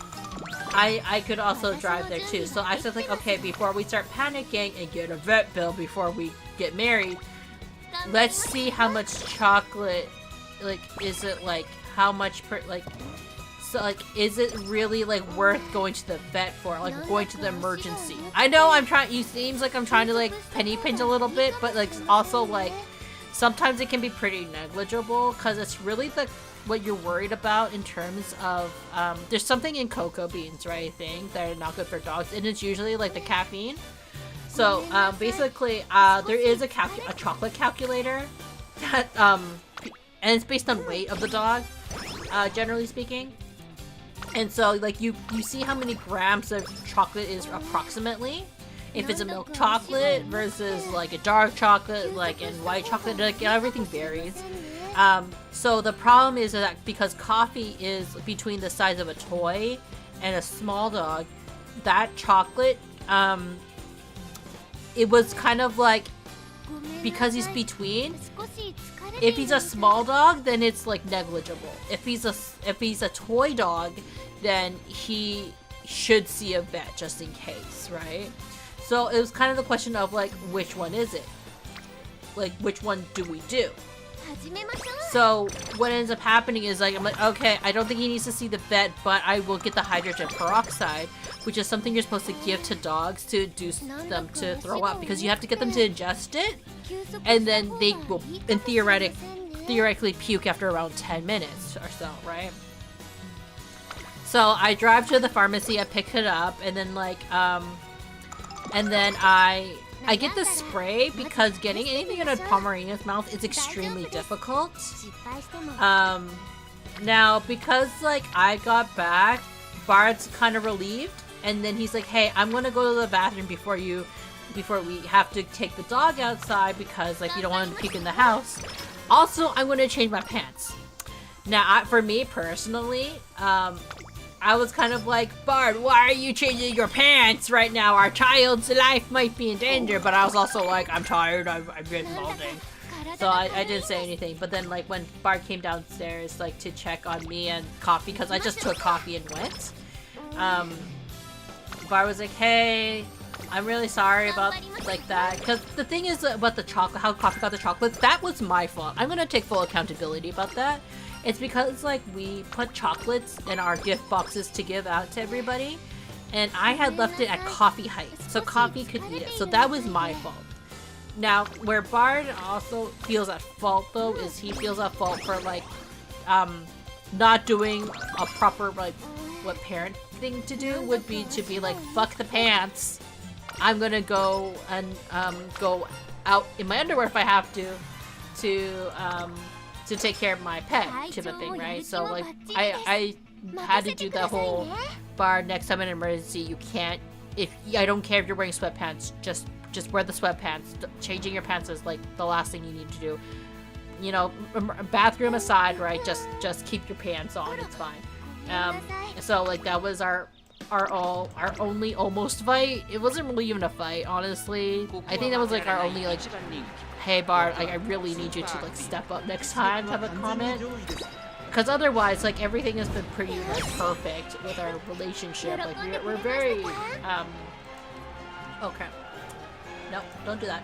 I could also drive there, too. So I said, like, okay, before we start panicking and get a vet bill before we get married, let's see how much chocolate, like, is it, like, how much per, like, so, like, is it really, like, worth going to the vet for, like, going to the emergency? I know it seems like I'm trying to, like, penny pinch a little bit, but, like, also, like, sometimes it can be pretty negligible, because it's really what you're worried about in terms of, there's something in cocoa beans, right, I think, that are not good for dogs, and it's usually, like, the caffeine. So, basically, there is a chocolate calculator that, and it's based on weight of the dog, generally speaking. And so, like, you see how many grams of chocolate is approximately. If it's a milk chocolate versus, like, a dark chocolate, like, and white chocolate, like, everything varies. So the problem is that because Coffee is between the size of a toy and a small dog, that chocolate, it was kind of like, because he's between, if he's a small dog, then it's like negligible. If he's a toy dog, then he should see a vet just in case, right? So it was kind of the question of like, which one is it? Like, which one do we do? So what ends up happening is like, I'm like, okay, I don't think he needs to see the vet, but I will get the hydrogen peroxide, which is something you're supposed to give to dogs to induce them to throw up, because you have to get them to ingest it, and then they will, in theoretically puke after around 10 minutes or so, right? So I drive to the pharmacy, I pick it up, and then like, and then I get the spray, because getting anything in a Pomeranian's mouth is extremely difficult. Now, because like I got back, Bart's kind of relieved, and then he's like, hey, I'm gonna go to the bathroom before we have to take the dog outside, because like you don't want him to puke in the house. Also, I'm gonna change my pants. Now, for me personally, I was kind of like, Bard, why are you changing your pants right now? Our child's life might be in danger. But I was also like, I'm tired. I've been balding. So I didn't say anything. But then like when Bard came downstairs like to check on me and Coffee, because I just took Coffee and went. Bard was like, hey, I'm really sorry about like that. Because the thing is about the chocolate, how Coffee got the chocolates, that was my fault. I'm gonna take full accountability about that. It's because like we put chocolates in our gift boxes to give out to everybody, and I had left it at Coffee height, so Coffee could eat it. So that was my fault. Now, where Bard also feels at fault though is he feels at fault for like not doing a proper like what parent thing to do would be to be like, fuck the pants. I'm gonna go and go out in my underwear if I have to take care of my pet type of thing, right? So like I had to do the whole Bard, next time in an emergency you can't, I don't care if you're wearing sweatpants, just wear the sweatpants. Changing your pants is like the last thing you need to do. You know, bathroom aside, right? Just keep your pants on, it's fine. So like that was our only almost fight. It wasn't really even a fight, honestly. I think that was like our only like, hey Bard, like, I really need you to like step up next time type of comment. Because otherwise, like, everything has been pretty like perfect with our relationship. Like we're very okay. No, don't do that.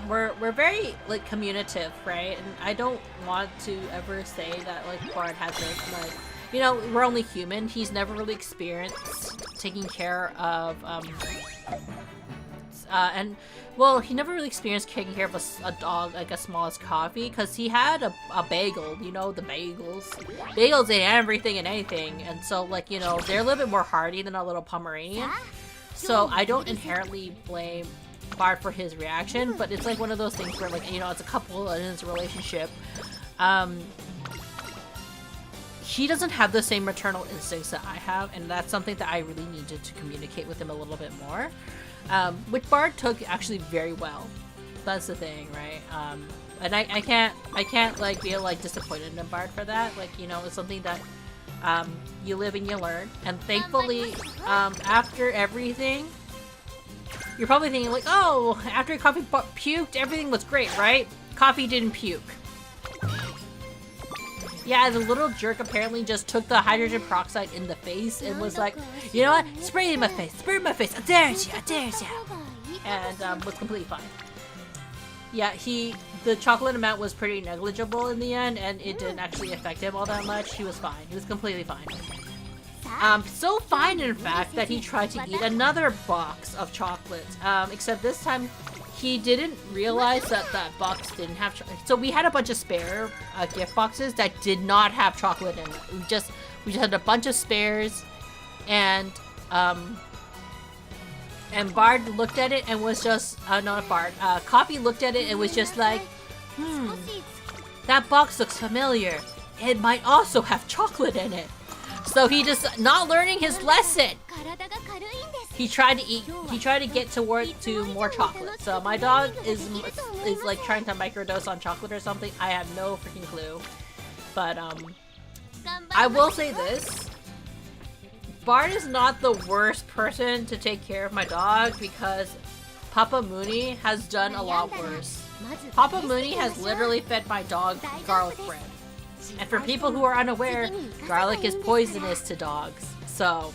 We're very like communicative, right? And I don't want to ever say that like Bard hasn't like, you know, we're only human. He's never really experienced taking care of and well, he never really experienced taking care of a dog like as small as Coffee, because he had a bagel, you know, the bagels ate everything and anything, and so like, you know, they're a little bit more hardy than a little Pomeranian. So I don't inherently blame Bard for his reaction, but it's like one of those things where like, you know, it's a couple and it's a relationship. He doesn't have the same maternal instincts that I have, and that's something that I really needed to communicate with him a little bit more. Which Bard took actually very well. That's the thing, right? And I can't like be like disappointed in Bard for that. Like, you know, it's something that you live and you learn. And thankfully, after everything, you're probably thinking like, oh, after Coffee puked, everything was great, right? Coffee didn't puke. Yeah, the little jerk apparently just took the hydrogen peroxide in the face and was like, you know what? Spray it in my face. Spray it in my face. I dare you. I dare you. And was completely fine. Yeah, the chocolate amount was pretty negligible in the end, and it didn't actually affect him all that much. He was fine. He was completely fine. So fine, in fact, that he tried to eat another box of chocolates. Except this time, he didn't realize that that box didn't have chocolate. So we had a bunch of spare gift boxes that did not have chocolate in it. We just had a bunch of spares, and Bard looked at it and was just not Bard. Coffee looked at it and was just like, that box looks familiar. It might also have chocolate in it. So he just not learning his lesson. He tried to get to more chocolate. So my dog is like trying to microdose on chocolate or something. I have no freaking clue. But I will say this. Bard is not the worst person to take care of my dog, because Papa Munii has done a lot worse. Papa Munii has literally fed my dog garlic bread. And for people who are unaware, garlic is poisonous to dogs. So,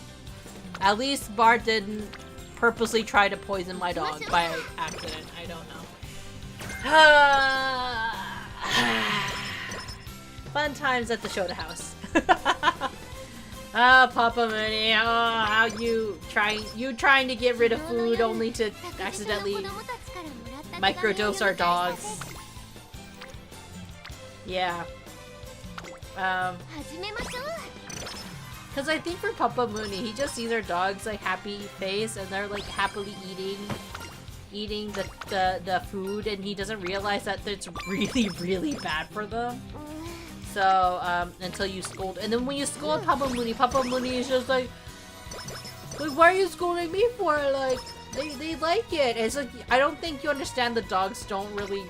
at least Bard didn't purposely try to poison my dog by accident. I don't know. Fun times at the Shoda house. Oh, Papa Munii, oh, how you trying to get rid of food only to accidentally microdose our dogs. Yeah. Because I think for Papa Munii, he just sees our dog's like happy face, and they're like happily eating the food, and he doesn't realize that it's really, really bad for them. So until you scold, and then when you scold Papa Munii is just like, why are you scolding me for? Like, they like it. It's like, I don't think you understand. The dogs don't really.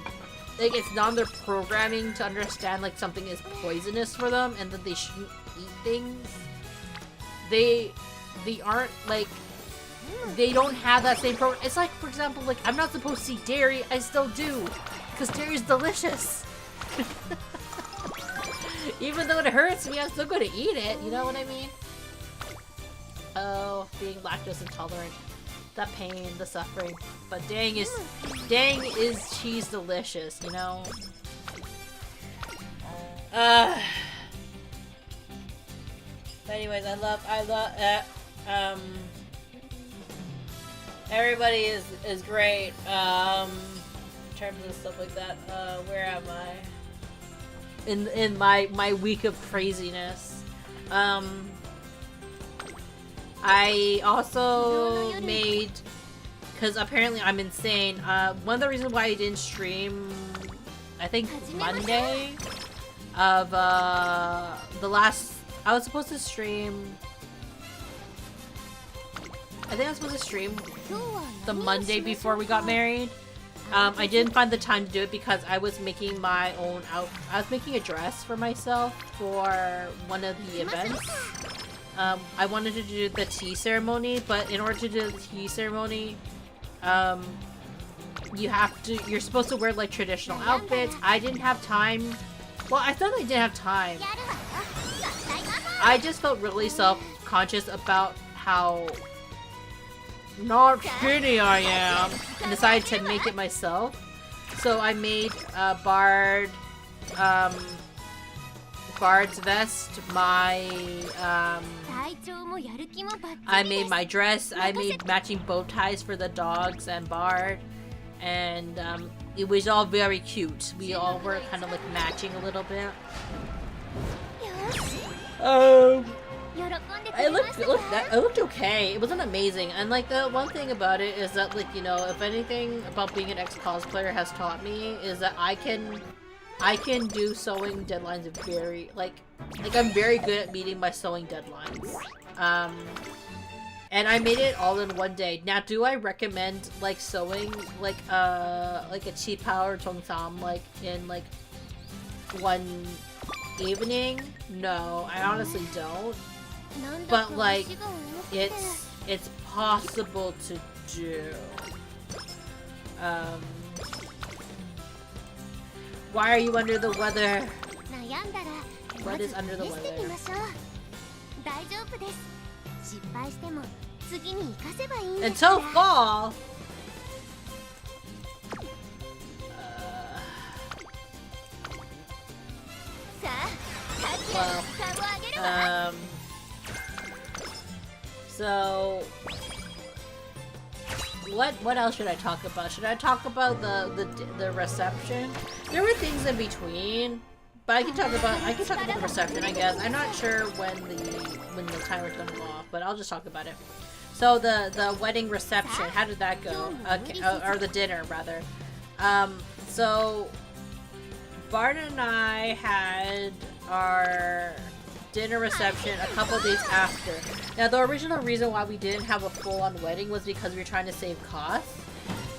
Like, it's not their programming to understand, like, something is poisonous for them and that they shouldn't eat things. they aren't like, they don't have that same program. It's like, for example, like I'm not supposed to eat dairy, I still do, because dairy is delicious. Even though it hurts me, I'm still gonna eat it. You know what I mean? Oh, being lactose intolerant, the pain, the suffering. But dang is cheese delicious, you know? But anyways, I love, everybody is great, in terms of stuff like that. Where am I? In my week of craziness. I also made, because apparently I'm insane, one of the reasons why I didn't stream, I think Monday of the last, I was supposed to stream, I think I was supposed to stream the Monday before we got married. I didn't find the time to do it because I was making my own I was making a dress for myself for one of the events. I wanted to do the tea ceremony, but in order to do the tea ceremony, you're supposed to wear like traditional outfits. I didn't have time. Well, I thought I didn't have time. I just felt really self-conscious about how not skinny I am, and decided to make it myself. So I made Bard's vest, I made my dress, I made matching bow ties for the dogs and Bard, and it was all very cute. We all were kind of like matching a little bit. It looked okay. It wasn't amazing. And like the one thing about it is that, like, you know, if anything about being an ex-cosplayer has taught me is that I can do sewing deadlines very like I'm very good at meeting my sewing deadlines. And I made it all in one day. Now, do I recommend like sewing like a chi power tongsam like in like one evening? No, I honestly don't. But like it's possible to do. Why are you under the weather? What is under the weather? Until fall. Well, so what else should I talk about? Should I talk about the reception? There were things in between, but I can talk about the reception, I guess. I'm not sure when the timer's gonna go off, but I'll just talk about it. So the wedding reception, how did that go? Or the dinner rather. So Bart and I had our dinner reception a couple days after. Now, the original reason why we didn't have a full-on wedding was because we were trying to save costs.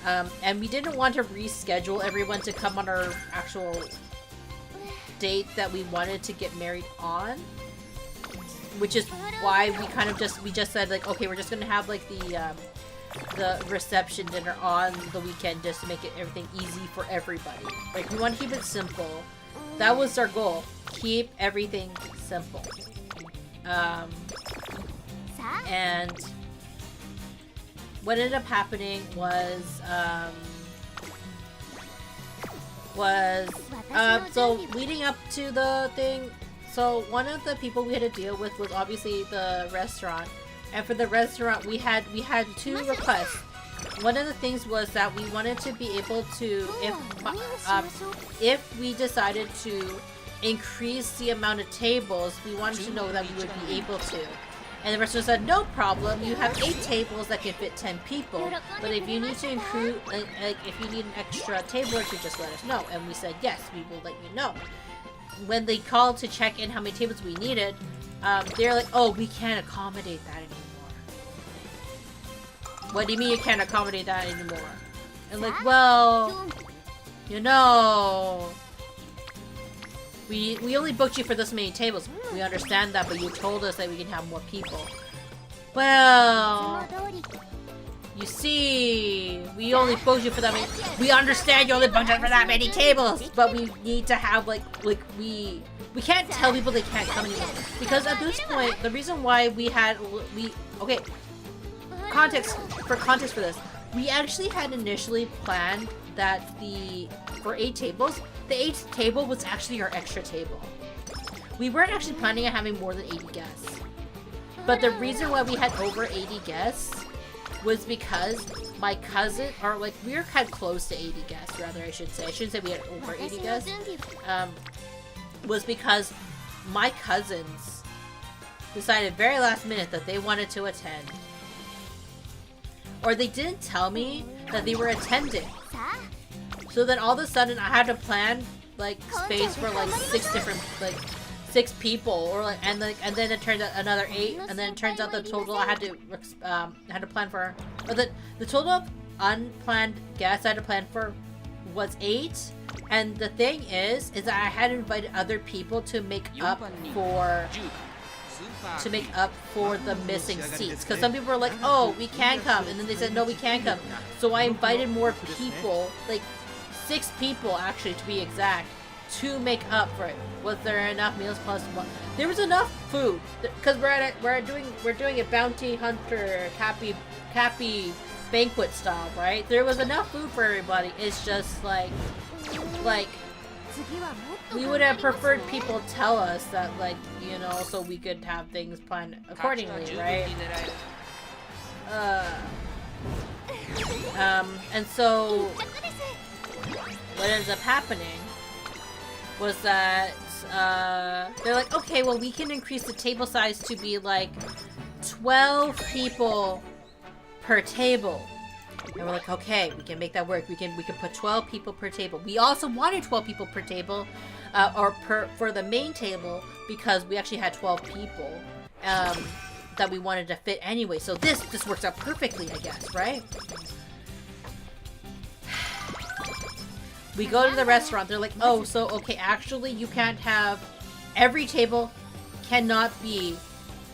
And we didn't want to reschedule everyone to come on our actual date that we wanted to get married on. Which is why we just said, like, okay, we're just gonna have like the reception dinner on the weekend just to make everything easy for everybody. Like, we want to keep it simple. That was our goal. Keep everything simple. And what ended up happening was so leading up to the thing, so one of the people we had to deal with was obviously the restaurant. And for the restaurant, we had two requests. One of the things was that we wanted to be able to, if we decided to increase the amount of tables, we wanted to know that we would be able to. And the restaurant said, no problem, you have 8 tables that can fit 10 people. But if you need to include, if you need an extra table or two, just let us know. And we said, yes, we will let you know. When they called to check in how many tables we needed, they're like, oh, we can't accommodate that anymore. What do you mean you can't accommodate that anymore? And like, well, you know, We only booked you for this many tables. We understand that, but you told us that we can have more people. Well, you see, we only booked you for that many. We understand you only booked us for that many tables, but we need to have we can't tell people they can't come anymore, because at this point, the reason why okay, context for this, we actually had initially planned that for 8 tables, the 8th table was actually our extra table. We weren't actually planning on having more than 80 guests. But the reason why we had over 80 guests was because my cousin, or we were kind of close to 80 guests, rather I shouldn't say. I shouldn't say we had over 80 guests. Was because my cousins decided very last minute that they wanted to attend. Or they didn't tell me that they were attending. So then all of a sudden I had to plan space for 6 different 6 people, or and then it turns out another 8, and then it turns out the total I had to plan for, the total of unplanned guests I had to plan for was 8. And the thing is that I had invited other people to make up for the missing seats, because some people were like, oh, we can come, and then they said no, we can't come. So I invited more people, 6 people actually to be exact, to make up for it. Was there enough meals plus one? There was enough food, because we're doing a bounty hunter Cappy banquet style, right? There was enough food for everybody. It's just we would have preferred people tell us that, so we could have things planned accordingly, right? And so what ends up happening was that they're like, okay, well, we can increase the table size to be 12 people per table. And we're like, okay, we can make that work. We can put 12 people per table. We also wanted 12 people per table, for the main table, because we actually had 12 people that we wanted to fit anyway. So this works out perfectly, I guess, right? We go to the restaurant. They're like, oh, so okay, actually, you can't have every table cannot be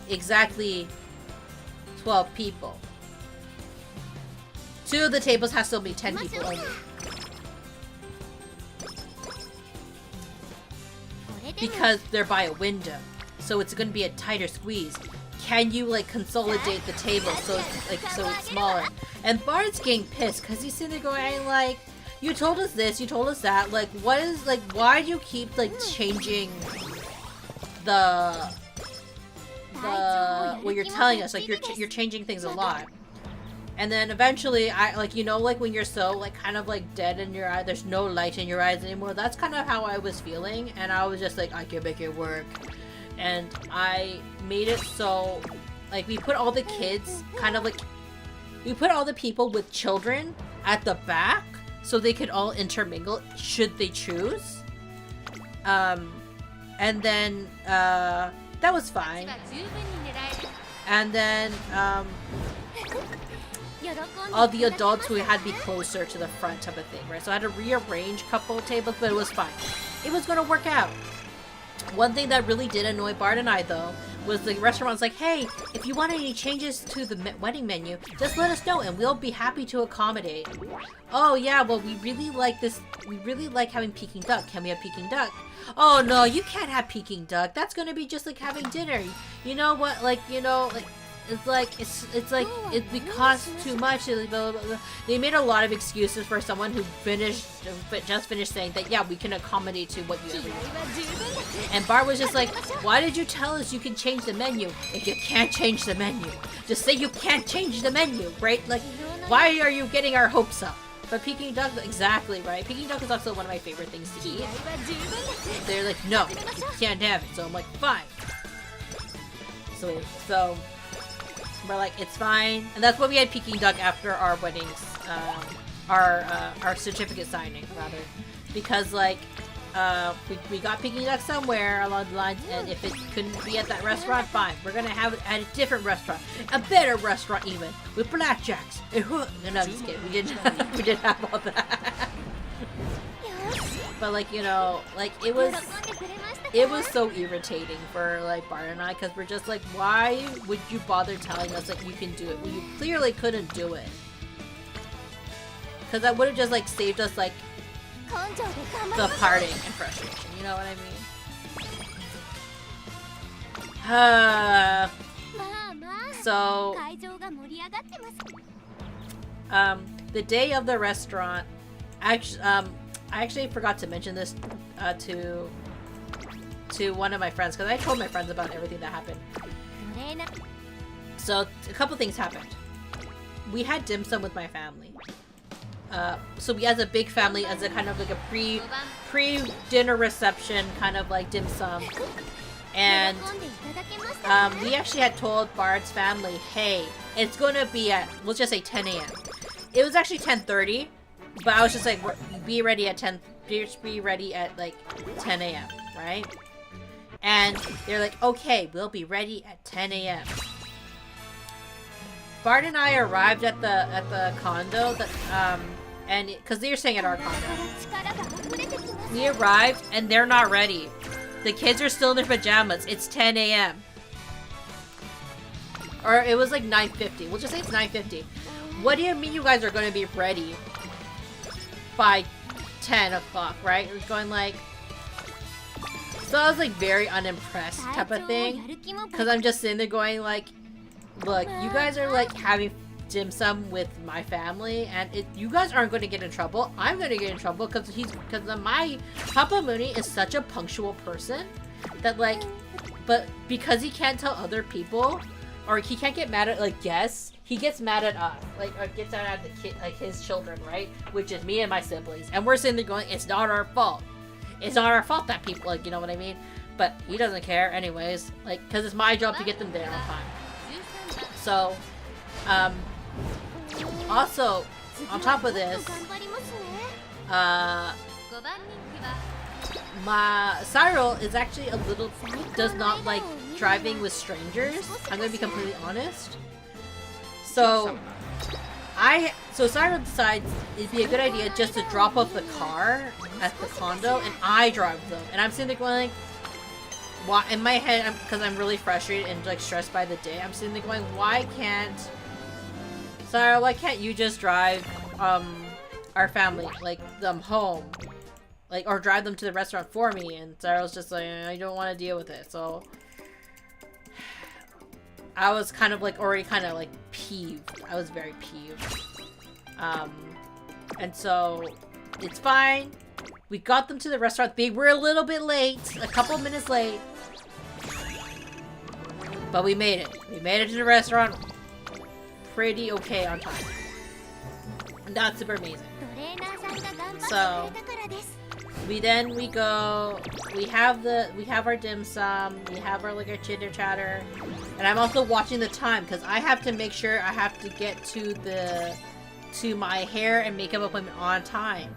exactly 12 people. 2 of the tables has to be 10 people only. Because they're by a window. So it's going to be a tighter squeeze. Can you consolidate the table so it's smaller? And Bard's getting pissed because he's sitting there going you told us this, you told us that. What is why do you keep changing what you're telling us? You're changing things a lot. And then eventually, when you're so, kind of, dead in your eye, there's no light in your eyes anymore. That's kind of how I was feeling, and I was just I can make it work. And I made it so, we put all the kids, we put all the people with children at the back, so they could all intermingle, should they choose. And then, that was fine. And then, all the adults who had to be closer to the front type of thing, right? So I had to rearrange a couple of tables, but it was fine. It was gonna work out. One thing that really did annoy Bart and I, though, was the restaurant's like, hey, if you want any changes to the wedding menu, just let us know and we'll be happy to accommodate. Oh yeah, well, we really like this. We really like having Peking duck. Can we have Peking duck? Oh no, you can't have Peking duck. That's gonna be just like having dinner. You know what? It costs too much. Blah, blah, blah. They made a lot of excuses for someone who just finished saying that, yeah, we can accommodate to what you want. And Bart was just like, why did you tell us you can change the menu if you can't change the menu? Just say you can't change the menu, right? Why are you getting our hopes up? But Peking duck, exactly, right? Peking duck is also one of my favorite things to eat. They're like, no, you can't have it. So I'm like, fine. So we're like, it's fine. And that's why we had Peking duck after our weddings, our certificate signing, rather. Because, we got Peking duck somewhere along the lines, and if it couldn't be at that restaurant, fine. We're gonna have it at a different restaurant. A better restaurant, even. With blackjacks. No, I'm just kidding. We didn't have all that. But, it was... it was so irritating for like Bart and I, because we're just like, why would you bother telling us that you can do it when you clearly couldn't do it? Because that would have just like saved us like the parting and frustration, you know what I mean? So the day of the restaurant, actually, I actually forgot to mention this to one of my friends, because I told my friends about everything that happened. So a couple things happened. We had dim sum with my family. So we, as a big family, as a kind of like a pre-dinner reception, kind of like dim sum. And we actually had told Bart's family, hey, it's gonna be at, let's just say 10 a.m. It was actually 10:30, but I was just like, be ready at like 10 a.m., right? And they're like, okay, we'll be ready at 10 a.m. Bart and I arrived at the condo that and because they're staying at our condo. We arrived and they're not ready. The kids are still in their pajamas. It's 10 a.m. Or it was like 9:50. We'll just say it's 9:50. What do you mean you guys are going to be ready by 10 o'clock, right? It was going like... So I was like very unimpressed type of thing. Because I'm just sitting there going like, look, you guys are like having dim sum with my family, and you guys aren't going to get in trouble. I'm going to get in trouble because my Papa Munii is such a punctual person that like, but because he can't tell other people, or he can't get mad at like guests, he gets mad at us, like, or gets mad at the kid, like his children, right? Which is me and my siblings, and we're sitting there going, it's not our fault. It's not our fault that people, like, you know what I mean? But he doesn't care anyways, like, because it's my job to get them there on time. So, also, on top of this, Cyril is actually a little, does not like driving with strangers. I'm gonna be completely honest. So Cyril decides it'd be a good idea just to drop off the car at the condo and I drive them. And I'm sitting there going like, why, in my head, because I'm really frustrated and like stressed by the day, I'm sitting there going, why can't you just drive our family, like, them home, like, or drive them to the restaurant for me? And Cyril's just like, I don't want to deal with it. So I was kind of like already kind of like peeved. I was very peeved. And so it's fine. We got them to the restaurant. They were a little bit late, a couple minutes late, but we made it. We made it to the restaurant pretty okay on time. And that's super amazing. So we go, we have our dim sum, we have our like our chitter chatter, and I'm also watching the time because I have to make sure I have to get to my hair and makeup appointment on time.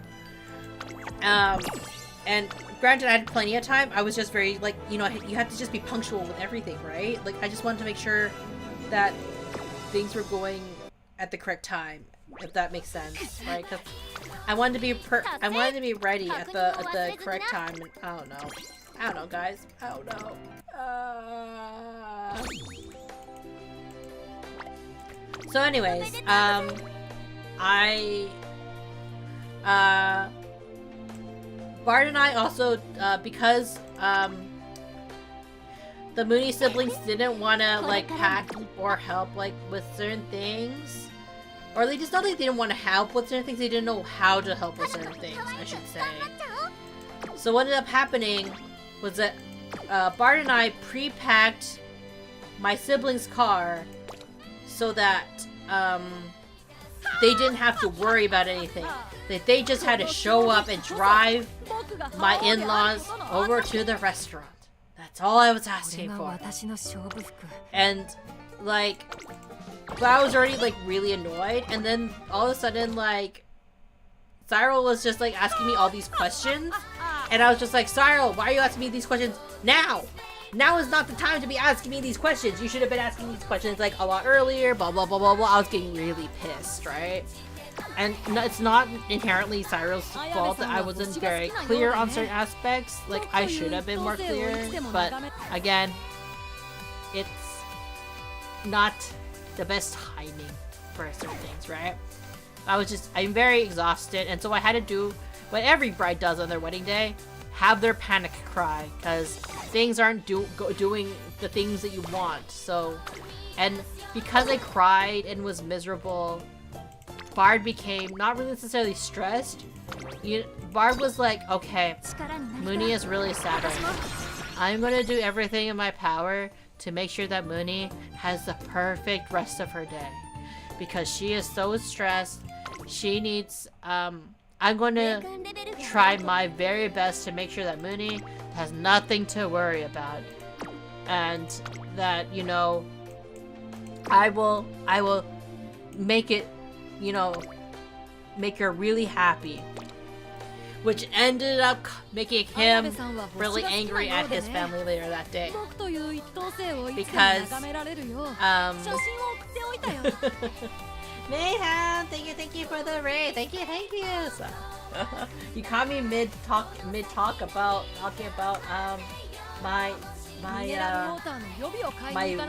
And granted, I had plenty of time. I was just very like, you know, you have to just be punctual with everything, right? Like, I just wanted to make sure that things were going at the correct time, if that makes sense, right? Because I wanted to be ready at the correct time. And I don't know, guys. I don't know. So, anyways, Bart and I also, because the Munii siblings didn't want to like pack or help like with certain things, or they just not like they didn't want to help with certain things, they didn't know how to help with certain things, I should say. So what ended up happening was that Bart and I pre-packed my siblings' car so that they didn't have to worry about anything. That they just had to show up and drive my in-laws over to the restaurant. That's all I was asking for. And like, but I was already like really annoyed, and then all of a sudden like Cyril was just like asking me all these questions, and I was just like, Cyril, why are you asking me these questions now? Now is not the time to be asking me these questions. You should have been asking these questions like a lot earlier, blah blah blah blah blah. I was getting really pissed, right? and it's not inherently Cyril's fault that I wasn't very clear on certain aspects. Like, I should have been more clear, but again, it's not the best timing for certain things, right? I'm very exhausted, and so I had to do what every bride does on their wedding day, have their panic cry, because things aren't doing the things that you want. So, and because I cried and was miserable, Bard became not really necessarily stressed. Bard was like, okay, Munii is really sad right now. I'm gonna do everything in my power to make sure that Munii has the perfect rest of her day. Because she is so stressed, she needs, I'm gonna try my very best to make sure that Munii has nothing to worry about. And that, you know, I will make it, you know, make her really happy. Which ended up making him really angry at his family later that day. Because, Mayhem, thank you for the raid. Thank you. So, you caught me mid talk about talking about my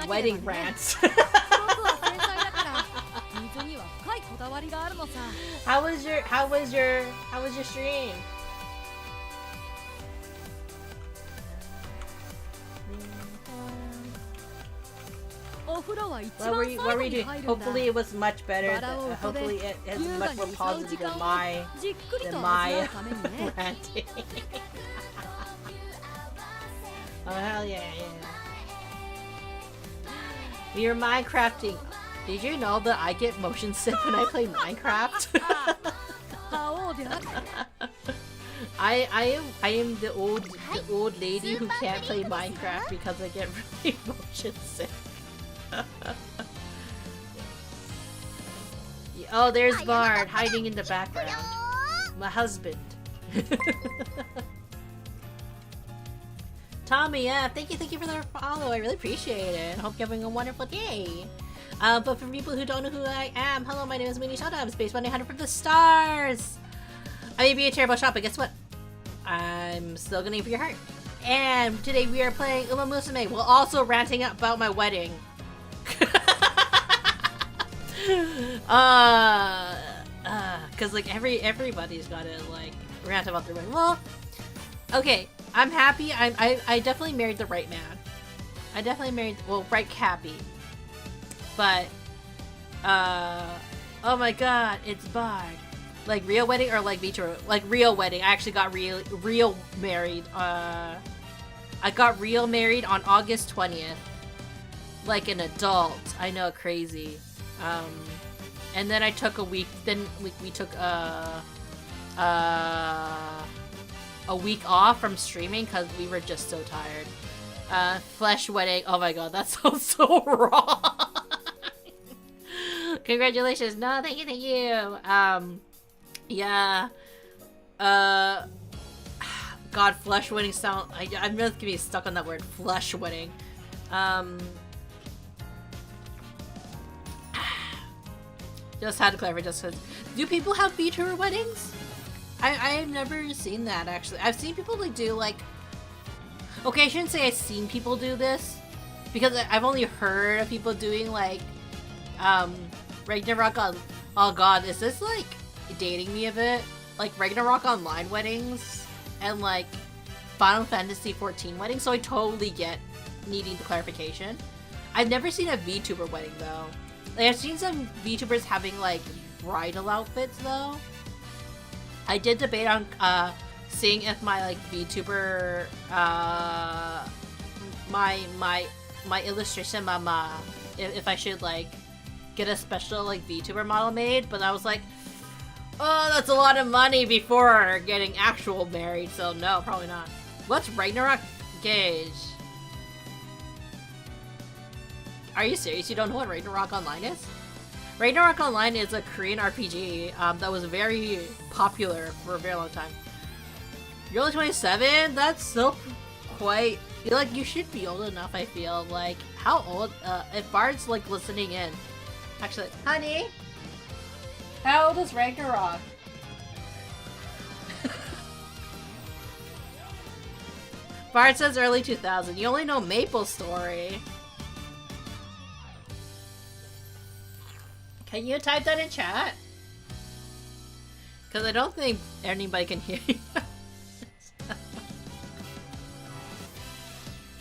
wedding rants. How was your stream? What were you doing? Hopefully it was much better. Hopefully it is much more positive than my ranting. Oh hell yeah. We were Minecrafting. Did you know that I get motion sick when I play Minecraft? I am the old lady who can't play Minecraft because I get really motion sick. Oh, there's Bard hiding in the background. My husband. Tommy, yeah, thank you for the follow. I really appreciate it. Hope you're having a wonderful day. But for people who don't know who I am, hello, my name is Munii Shoda. I'm Space 100 from the stars. I may be a terrible shot, but guess what? I'm still gonna aim for your heart. And today we are playing Uma Musume while also ranting about my wedding. Cause like everybody's gotta like rant about their wedding. Well, okay, I'm happy. I definitely married the right man. I definitely married, well, right Cappy. But oh my god, it's Bard. Like real wedding or like VTuber? Like real wedding. I actually got real married. I got real married on August 20th. Like an adult. I know, crazy. And then I took a week. Then we took a week off from streaming because we were just so tired. Flesh wedding. Oh my god, that sounds so wrong. Congratulations. No, thank you. Yeah. God, flesh wedding sound. I'm really gonna be stuck on that word, flesh wedding. Just had to clarify, just because. Do people have VTuber weddings? I've never seen that, actually. I've seen people like do like. Okay, I shouldn't say I've seen people do this, because I've only heard of people doing like, Ragnarok on. Oh god, is this like dating me a bit? Like Ragnarok Online weddings and like Final Fantasy 14 weddings, so I totally get needing the clarification. I've never seen a VTuber wedding though. Like I've seen some VTubers having like bridal outfits though. I did debate on seeing if my like VTuber my illustration mama if I should like get a special like VTuber model made, but I was like, oh, that's a lot of money before getting actual married, so no, probably not. What's Ragnarok Gage? Are you serious? You don't know what Ragnarok Online is? Ragnarok Online is a Korean RPG that was very popular for a very long time. You're only 27? That's still quite... Like, you should be old enough, I feel. Like, how old? If Bard's, like, listening in. Actually, honey? How old is Ragnarok? Bart says early 2000. You only know Maple Story. Can you type that in chat? Because I don't think anybody can hear you.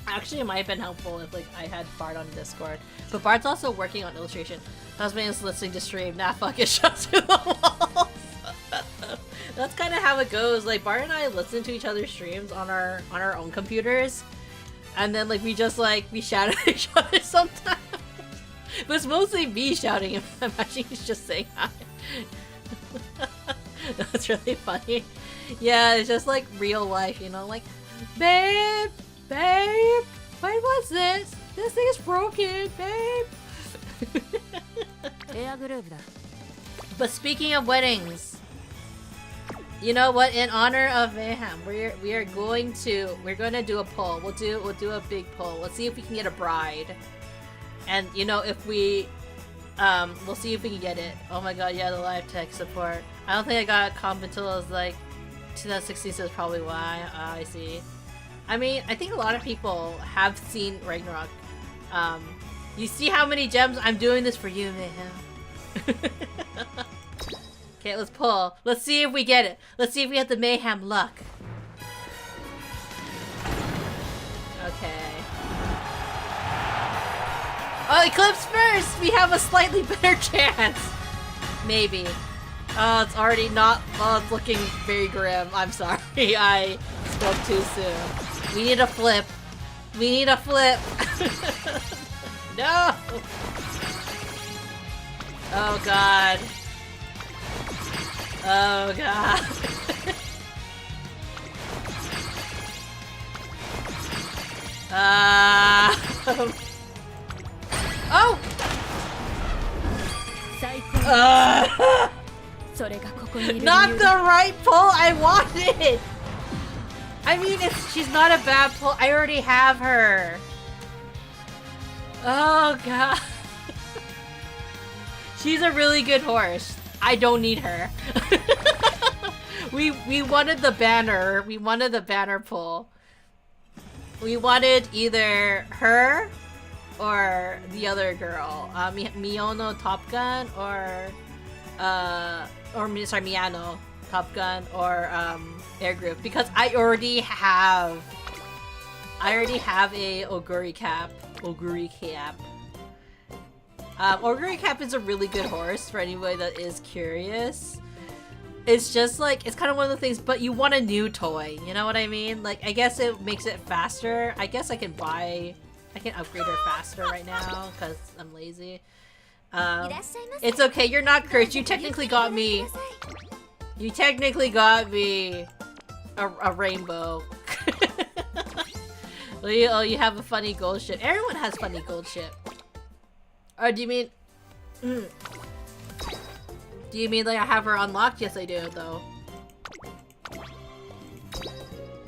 Actually, it might have been helpful if like I had Bart on Discord. But Bart's also working on illustration. Husband is listening to stream. Nah, fuck it, shut to the walls. That's kind of how it goes. Like Bart and I listen to each other's streams on our own computers, and then like we shout at each other sometimes. But it's mostly me shouting him. I'm actually just saying hi. That's really funny. Yeah, it's just like real life, you know, like, babe, what was this? This thing is broken, babe. But speaking of weddings, you know what? In honor of Mayhem, we're gonna do a poll. We'll do a big poll. Let's see if we can get a bride. And you know, if we we'll see if we can get it. Oh my god, yeah, the live tech support. I don't think I got comp until I was like 2016, so that's probably why. I see. I mean, I think a lot of people have seen Ragnarok. You see how many gems? I'm doing this for you, Mayhem. Okay, let's pull. Let's see if we get it. Let's see if we have the Mayhem luck. Okay. Oh, Eclipse first! We have a slightly better chance! Maybe. Oh, it's already not... Oh, it's looking very grim. I'm sorry. I spoke too soon. We need a flip. We need a flip. No! Oh, God. Oh, God. Oh! Not the right pull I wanted! I mean, she's not a bad pull. I already have her. Oh, God. She's a really good horse. I don't need her. We wanted the banner. We wanted the banner pull. We wanted either her or the other girl, Miyono Top Gun, or Miyano Top Gun, or Air Group, because I already have a Oguri Cap. Oguri Cap is a really good horse for anybody that is curious. It's just like, it's kind of one of the things, but you want a new toy, you know what I mean? Like, I guess it makes it faster. I guess I can upgrade her faster right now because I'm lazy. It's okay, you're not cursed. You technically got me. You technically got me a rainbow. Oh, you have a funny gold ship. Everyone has funny gold ship. Or do you mean... Do you mean like I have her unlocked? Yes, I do, though.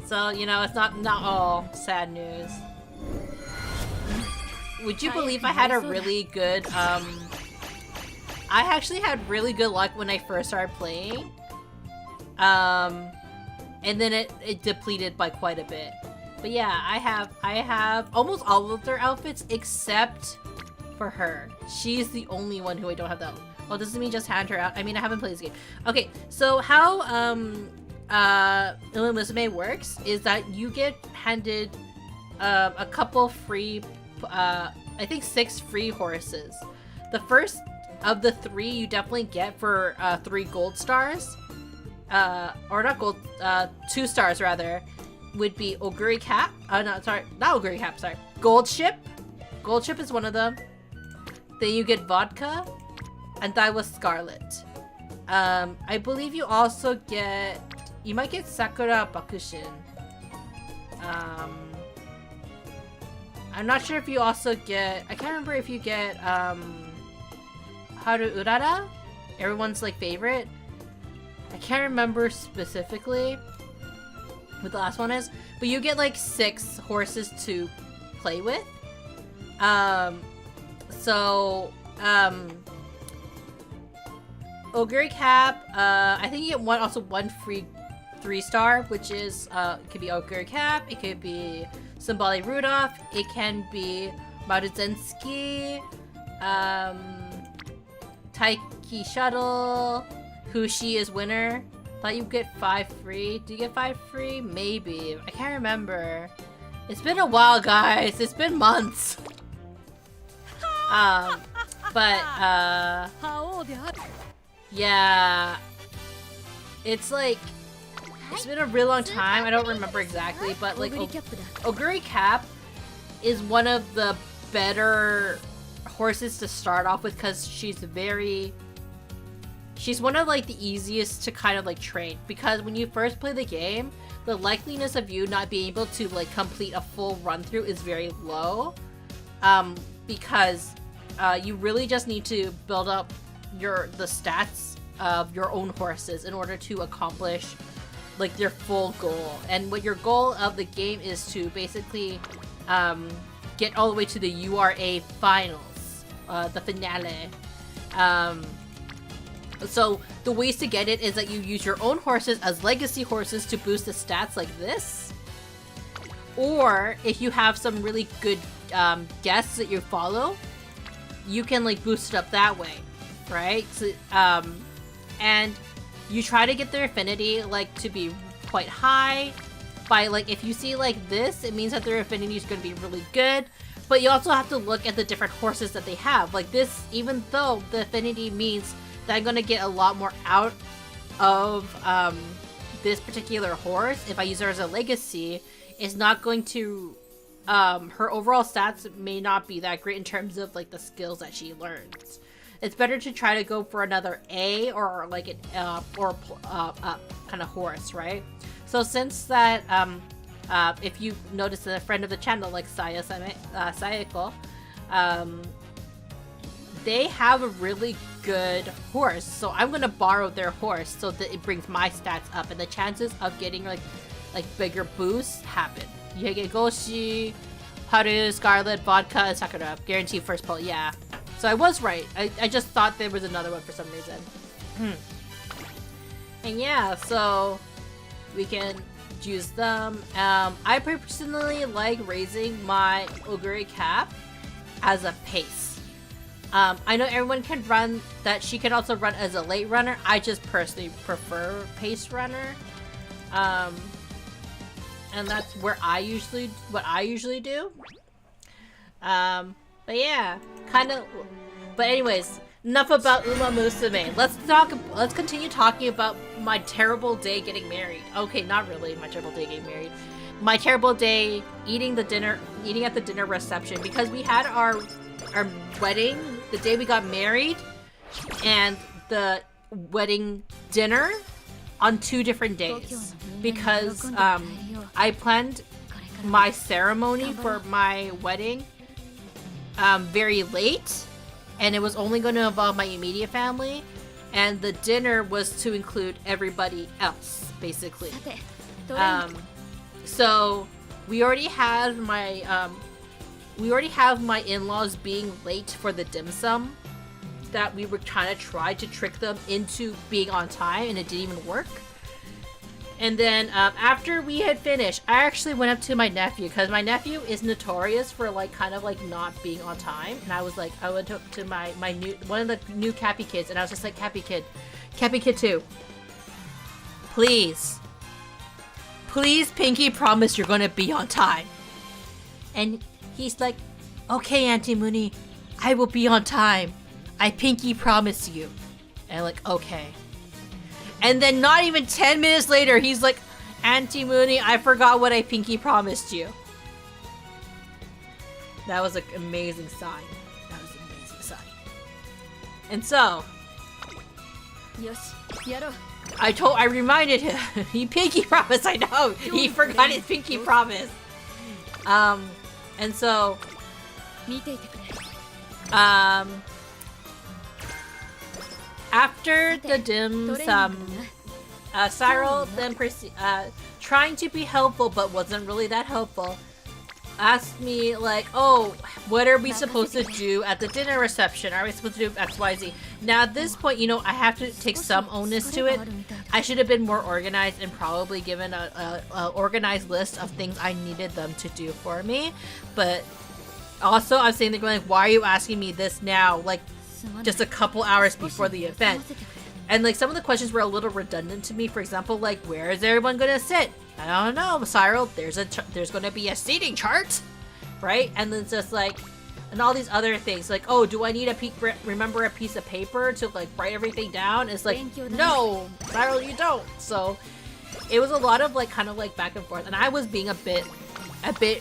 So, you know, it's not all sad news. Would you believe I had a really good, I actually had really good luck when I first started playing. And then it depleted by quite a bit. But yeah, I have almost all of their outfits except for her. She's the only one who I don't have that. Well, doesn't mean just hand her out. I mean, I haven't played this game. Okay, so how Illumisme works is that you get handed a couple free, I think 6 free horses. The first of the 3 you definitely get for 3 gold stars. Or not gold, 2 stars rather, would be Oguri Cap. No, sorry, not Oguri Cap, sorry. Gold Ship. Gold Ship is one of them. Then you get Vodka, and that was Scarlet. I believe you also get, you might get Sakura Bakushin. I'm not sure if you also get, I can't remember if you get, Haru Urara? Everyone's like favorite. I can't remember specifically what the last one is, but you get like 6 horses to play with. Ogre Cap, I think you get one free 3-star, which is, it could be Ogre Cap, it could be Symbolic Rudolph, it can be Maruzensky, Taiki Shuttle, Hushi is winner. Thought you get 5 free. Do you get 5 free? Maybe. I can't remember. It's been a while, guys. It's been months. Yeah. It's like, it's been a real long time. I don't remember exactly, but like Oguri Cap is one of the better horses to start off with because she's one of like the easiest to kind of like train, because when you first play the game, the likeliness of you not being able to like complete a full run through is very low, because you really just need to build up the stats of your own horses in order to accomplish like their full goal. And what your goal of the game is to basically get all the way to the URA finals, the finale. So the ways to get it is that you use your own horses as legacy horses to boost the stats like this, or if you have some really good guests that you follow, you can like boost it up that way, right? So, and you try to get their affinity like to be quite high by like, if you see like this, it means that their affinity is going to be really good. But you also have to look at the different horses that they have. Like this, even though the affinity means that I'm going to get a lot more out of this particular horse if I use her as a legacy, is not going to, her overall stats may not be that great in terms of like the skills that she learns. It's better to try to go for another A or like an kind of horse, right? So since that, if you notice a friend of the channel like Sayako, they have a really good horse, so I'm gonna borrow their horse so that it brings my stats up, and the chances of getting like bigger boosts happen. You get Goshi, Haru, Scarlet, Vodka, and Sakura. Guaranteed first pull, yeah. So I was right. I just thought there was another one for some reason. And yeah, so we can use them. I personally like raising my Oguri Cap as a pace. I know everyone can run that. She can also run as a late runner. I just personally prefer pace runner. And that's where what I usually do. But yeah, but anyways, enough about Uma Musume. Let's continue talking about my terrible day getting married. Okay, not really my terrible day getting married. My terrible day eating at the dinner reception, because we had our wedding the day we got married and the wedding dinner on 2 different days, because I planned my ceremony for my wedding very late, and it was only going to involve my immediate family, and the dinner was to include everybody else, basically. So we already have my in-laws being late for the dim sum that we were trying to trick them into being on time, and it didn't even work. And then after we had finished, I actually went up to my nephew, because my nephew is notorious for like kind of like not being on time. And I was like, I went up to my one of the new Cappy kids, and I was just like, Cappy Kid 2, please Pinky promise you're gonna be on time. And he's like, okay, Auntie Munii, I will be on time. I Pinky promise you. And I'm like, okay. And then not even 10 minutes later, he's like, Auntie Munii, I forgot what I Pinky promised you. That was an amazing sign. And so, I reminded him. He Pinky promised, I know. He forgot his Pinky promise. And so, after the dim sum, Cyril then trying to be helpful but wasn't really that helpful, asked me like, oh, what are we supposed to do at the dinner reception? Are we supposed to do XYZ? Now at this point, you know, I have to take some onus to it. I should have been more organized and probably given a organized list of things I needed them to do for me. But also, I'm saying they're going like, why are you asking me this now? Like, just a couple hours before the event. And like some of the questions were a little redundant to me. For example, like, where is everyone gonna sit? I don't know, Cyril. There's gonna be a seating chart, right? And then it's just like, and all these other things like, oh, do I need remember a piece of paper to like write everything down? It's like, no, Cyril, you don't. So it was a lot of like kind of like back and forth, and I was being a bit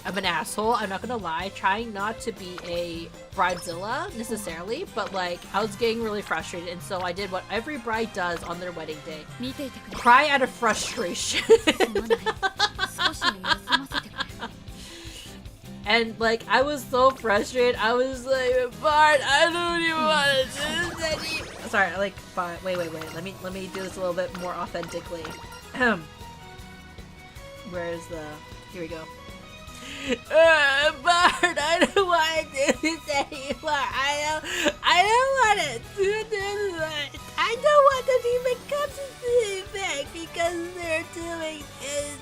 of an asshole, I'm not gonna lie, trying not to be a bridezilla necessarily, but like I was getting really frustrated, and so I did what every bride does on their wedding day: cry out of frustration. And like I was so frustrated, I was like, Bart, I don't even want to do this anymore. Sorry, like, Bart, wait, let me do this a little bit more authentically. Where's the, here we go. Bart, I don't want to do this anymore. I don't want to do this. I don't want to even come to the event because they're doing this.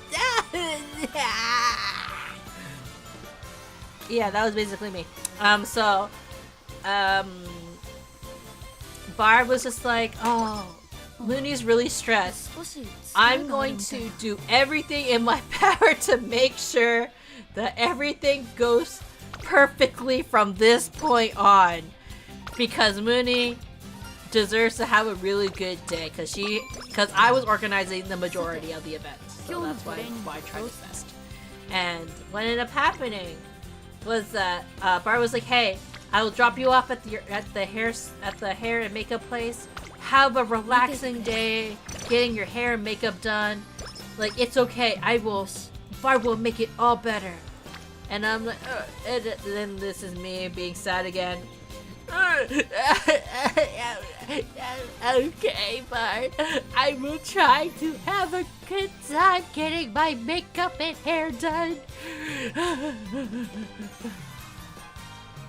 Yeah, that was basically me. Bart was just like, oh, Munii's really stressed. I'm going to do everything in my power to make sure that everything goes perfectly from this point on, because Munii deserves to have a really good day, because I was organizing the majority of the event, so that's why I tried his best. And what ended up happening was that Bart was like, "Hey, I will drop you off at the hair and makeup place. Have a relaxing day, getting your hair and makeup done. Like, it's okay. Bart will make it all better." And I'm like, and then this is me being sad again. Okay, Bart. I will try to have a good time getting my makeup and hair done.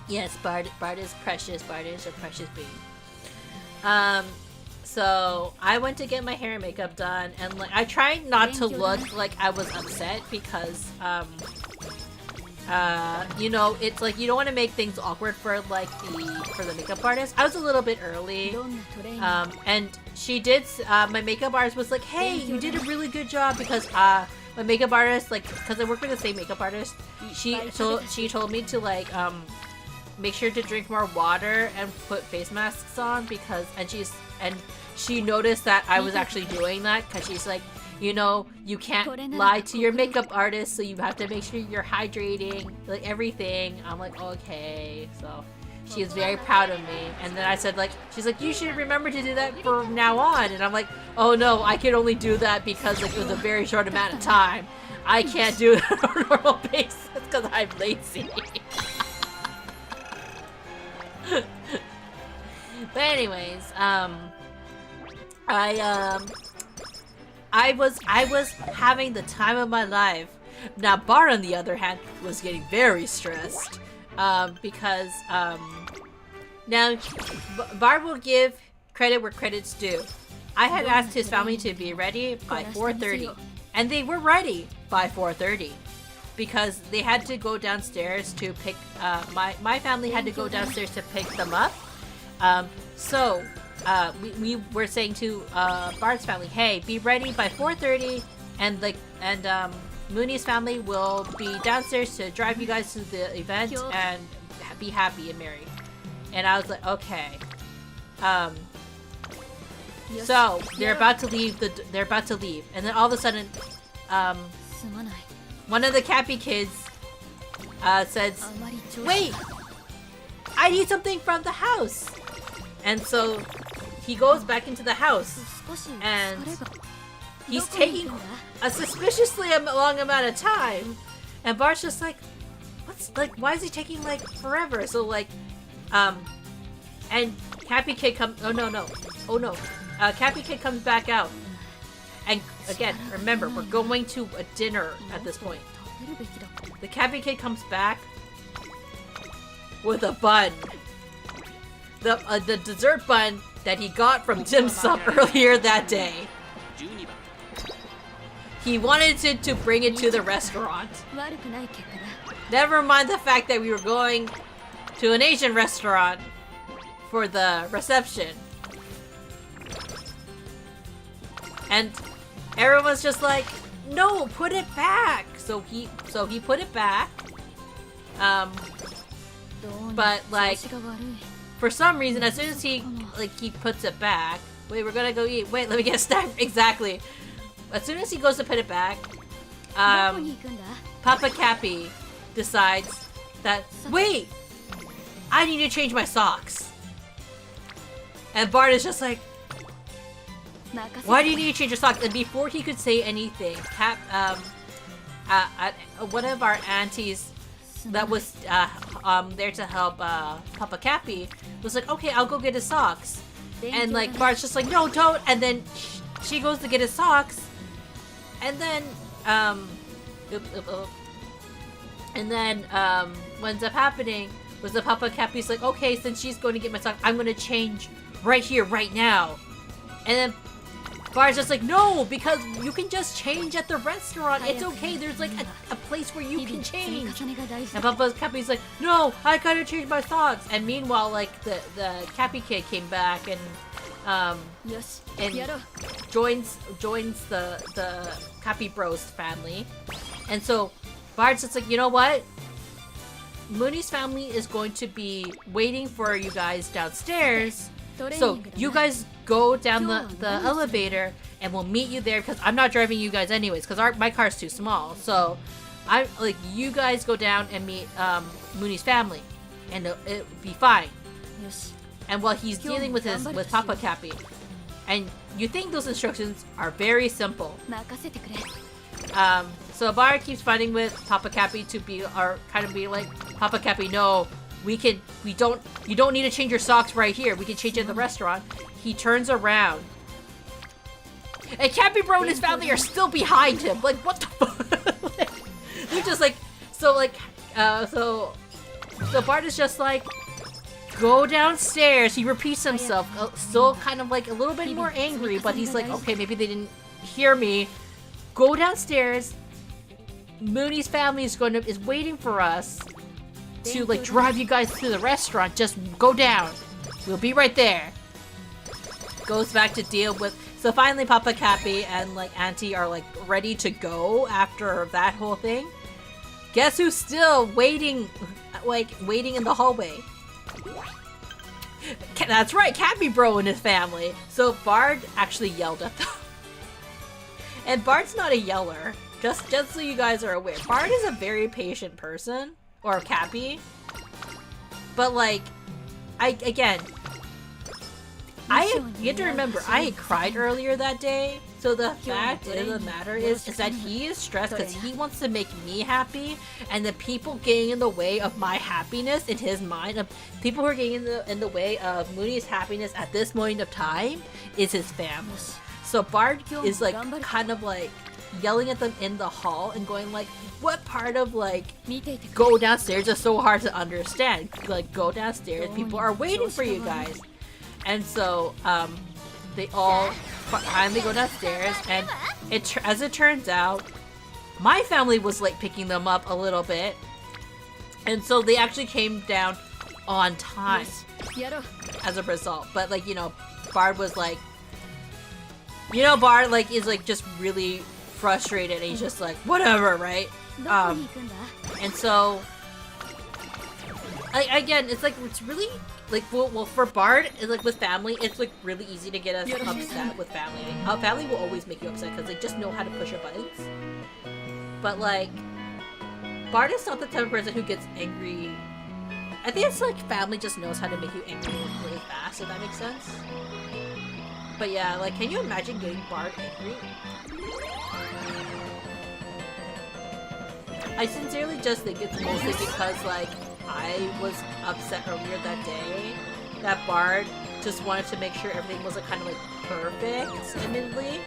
Yes, Bart is precious. Bart is a precious being. So I went to get my hair and makeup done, and like I tried not to look like I was upset because you know, it's like you don't want to make things awkward for like the makeup artist. I was a little bit early, and she did. My makeup artist was like, "Hey, you did a really good job," because my makeup artist, like, because I work with the same makeup artist, she told me to like make sure to drink more water and put face masks on, because she noticed that I was actually doing that, because she's like, you know, you can't lie to your makeup artist, so you have to make sure you're hydrating, like everything. I'm like, okay. So she is very proud of me. And then I said, like, she's like, you should remember to do that from now on. And I'm like, oh no, I can only do that because like it was a very short amount of time. I can't do it on a normal basis because I'm lazy. But anyways, I was having the time of my life. Now Bart, on the other hand, was getting very stressed because now Bart will give credit where credit's due. I had asked his family to be ready by 4:30, and they were ready by 4:30 because they had to go downstairs to pick. My family had to go downstairs to pick them up. So we were saying to Bart's family, hey, be ready by 4:30, and Munii's family will be downstairs to drive you guys to the event and be happy and merry. And I was like, okay. So they're about to leave. They're about to leave, and then all of a sudden, one of the Cappy kids says, "Wait, I need something from the house." And so he goes back into the house, and he's taking a suspiciously long amount of time. And Bart's just like, why is he taking like forever? So like, and Cappy Kid comes. Oh no. Cappy Kid comes back out, and again, remember, we're going to a dinner at this point. The Cappy Kid comes back with a bun. The dessert bun that he got from dim sum earlier that day. He wanted to bring it to the restaurant. Never mind the fact that we were going to an Asian restaurant for the reception. And everyone's just like, no, put it back. So he put it back. But like, for some reason, as soon as he puts it back, wait, we're gonna go eat. Wait, let me get a snack. Exactly. As soon as he goes to put it back, Papa Cappy decides that, wait, I need to change my socks. And Bart is just like, why do you need to change your socks? And before he could say anything, one of our aunties that was there to help Papa Cappy was like, okay, I'll go get his socks. And like Bart's just like, no, don't. And then she goes to get his socks. And then what ends up happening was that Papa Cappy's like, okay, since she's going to get my socks, I'm going to change right here, right now. And then Bart's just like, no, because you can just change at the restaurant. It's okay. There's like a place where you can change. And Papa Cappy's like, no, I gotta change my socks. And meanwhile, like the Cappy Kid came back and joins the Cappy Bros family. And so Bart's just like, you know what? Munii's family is going to be waiting for you guys downstairs. So you guys go down the elevator and we'll meet you there, because I'm not driving you guys anyways, because my car's too small. So I'm like, you guys go down and meet Munii's family and it'll be fine. And while he's dealing with Papa Cappy, and you think those instructions are very simple. So Bart keeps fighting with Papa Cappy to be like, Papa Cappy, no, you don't need to change your socks right here. We can change it in the restaurant. He turns around. And Cappy Bro and his family are still behind him. Like, what the fuck? They're just like, so Bart is just like, go downstairs. He repeats himself, still kind of like a little bit more angry, but he's like, okay, maybe they didn't hear me. Go downstairs. Munii's family is waiting for us to like drive you guys to the restaurant. Just go down. We'll be right there. Goes back to deal with. So finally, Papa Cappy and like Auntie are like ready to go after that whole thing. Guess who's still waiting in the hallway? That's right, Cappy Bro and his family. So Bart actually yelled at them. And Bart's not a yeller. Just so you guys are aware. Bart is a very patient person. Or Cappy. But like, you have to remember, I had cried earlier that day. So the fact of the matter is that he is stressed because he wants to make me happy, and the people getting in the way of my happiness in his mind, people who are getting in the way of Munii's happiness at this moment of time, is his family. So Bart is like kind of like yelling at them in the hall and going like, what part of like go downstairs is so hard to understand? Like, go downstairs, people are waiting for you guys. And so they all finally go downstairs, and as it turns out, my family was like picking them up a little bit, and so they actually came down on time as a result. But like, Bart was like, Bart like is like just really frustrated, and he's just like, whatever, right? And so again, it's like, it's really like, well for Bart, like with family, it's like really easy to get us upset with family. Family will always make you upset because they just know how to push your buttons. But like, Bart is not the type of person who gets angry. I think it's like family just knows how to make you angry really fast, if that makes sense. But yeah, like, can you imagine getting Bart angry? I sincerely just think it's mostly because like, I was upset earlier that day that Bart just wanted to make sure everything was like kind of like perfect, admittedly.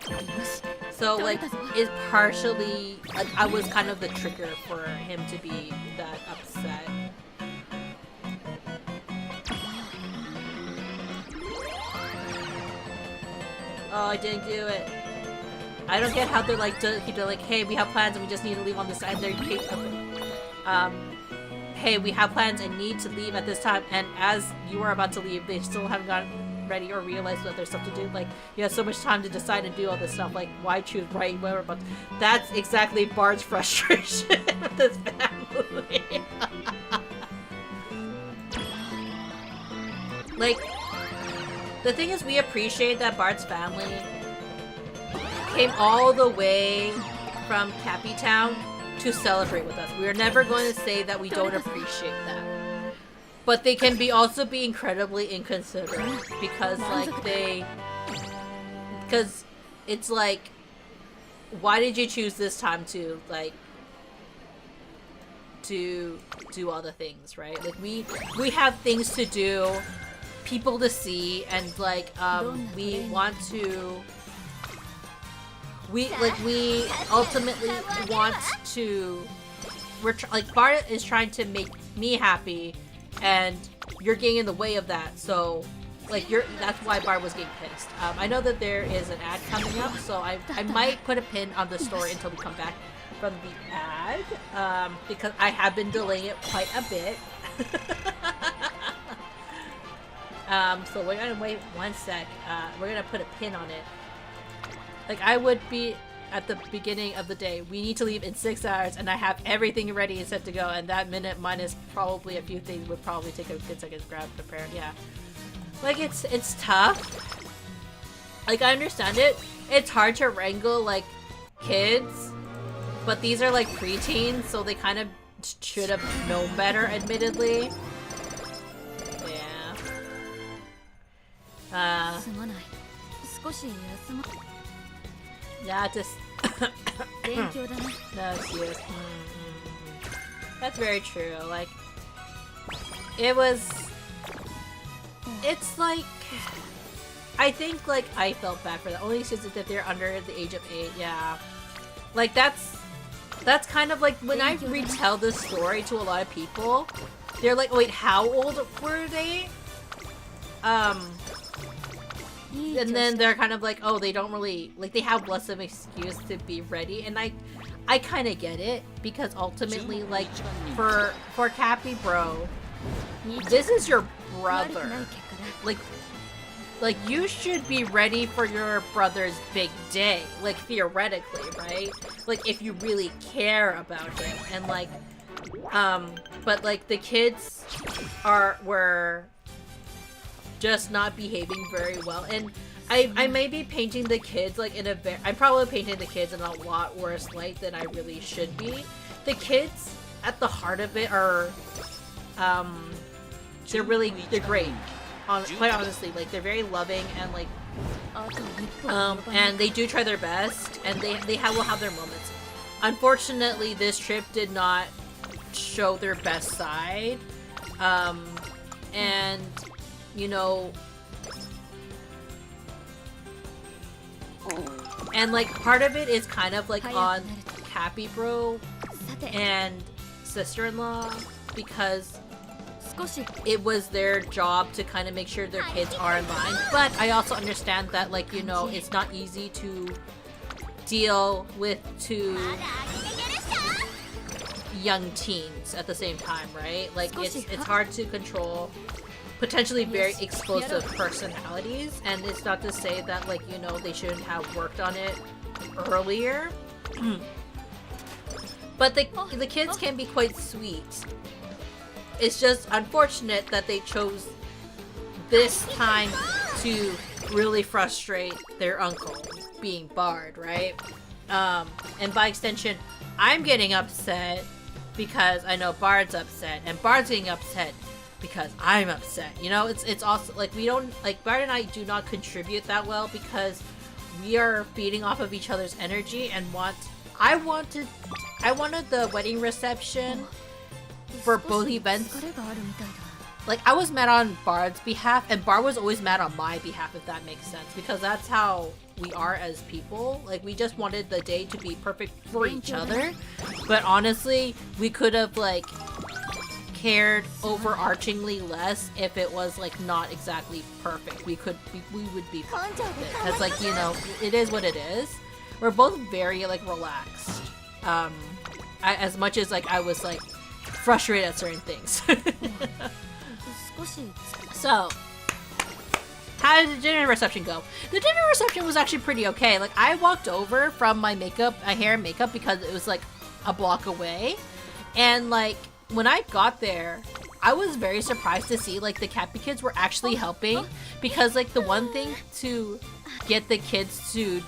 So like it's partially like I was kind of the trigger for him to be that upset. Oh, I didn't do it. I don't get how they're like, hey, we have plans and we just need to leave on this side. They're hey, we have plans and need to leave at this time. And as you are about to leave, they still haven't gotten ready or realized that there's stuff to do. Like, you have so much time to decide and do all this stuff. Like, why choose right, whatever. But that's exactly Bard's frustration with this family. Like, the thing is, we appreciate that Bard's family came all the way from Cappy Town to celebrate with us. We are never going to say that we don't appreciate that. But they can also be incredibly inconsiderate because because it's like, why did you choose this time to like to do all the things, right? Like we have things to do, people to see, and like we want to we ultimately want to like Bart is trying to make me happy and you're getting in the way of that, so like that's why Bart was getting pissed. I know that there is an ad coming up, so I might put a pin on the story until we come back from the ad, because I have been delaying it quite a bit. So we're gonna wait one sec. We're gonna put a pin on it. Like, I would be at the beginning of the day, we need to leave in 6 hours, and I have everything ready and set to go, and that minute minus probably a few things would probably take a good second to grab, prepare, yeah. Like, it's tough. Like, I understand it. It's hard to wrangle, like, kids, but these are, like, preteens, so they kind of should have known better, admittedly. Yeah. Yeah, just... That's yes. That's very true. Like, it's like... I think, like, I felt bad for that. Only since that they're under the age of 8, yeah. Like, that's kind of like, when I retell this story to a lot of people, they're like, wait, how old were they? And then they're kind of like, oh, they don't really, like, they have less of an excuse to be ready, and I kind of get it, because ultimately, like, for Cappy Bro, this is your brother. Like, you should be ready for your brother's big day, like, theoretically, right? Like, if you really care about him, and, like, but, like, the kids were just not behaving very well, and I may be painting the kids like in I'm probably painting the kids in a lot worse light than I really should be. The kids at the heart of it are they're great. Quite honestly, like, they're very loving and like and they do try their best, and they will have their moments. Unfortunately, this trip did not show their best side, and you know, and like part of it is kind of like on Cappy Bro and sister-in-law, because it was their job to kind of make sure their kids are in line. But I also understand that, like, you know, it's not easy to deal with 2 young teens at the same time, right? Like, it's hard to control potentially very explosive personalities, and it's not to say that, like, you know, they shouldn't have worked on it earlier. But the kids can be quite sweet. It's just unfortunate that they chose this time to really frustrate their uncle, being Bard, right? And by extension, I'm getting upset because I know Bard's upset, and Bard's getting upset because I'm upset. You know, it's also like, we don't, like, Bard and I do not contribute that well, because we are feeding off of each other's energy, and I wanted the wedding reception for both events like, I was mad on Bard's behalf, and Bard was always mad on my behalf, if that makes sense, because that's how we are as people. Like, we just wanted the day to be perfect for each other, but honestly, we could have, like, cared overarchingly less if it was, like, not exactly perfect. We would be fine with it. That's, like, you know, it is what it is. We're both very, like, relaxed. As much as, like, I was, like, frustrated at certain things. So, how did the dinner reception go? The dinner reception was actually pretty okay. Like, I walked over from my hair and makeup because it was, like, a block away. And, like, when I got there, I was very surprised to see, like, the Cappy kids were actually helping. Because, like, the one thing to get the kids to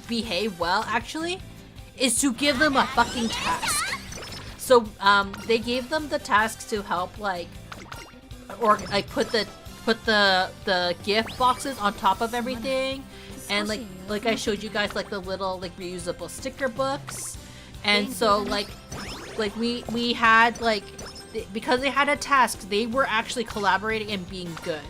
behave well, actually, is to give them a fucking task. So, they gave them the tasks to help, like, or, like, put the gift boxes on top of everything. And, like I showed you guys, like, the little, like, reusable sticker books. And so, like we had, like, because they had a task, they were actually collaborating and being good.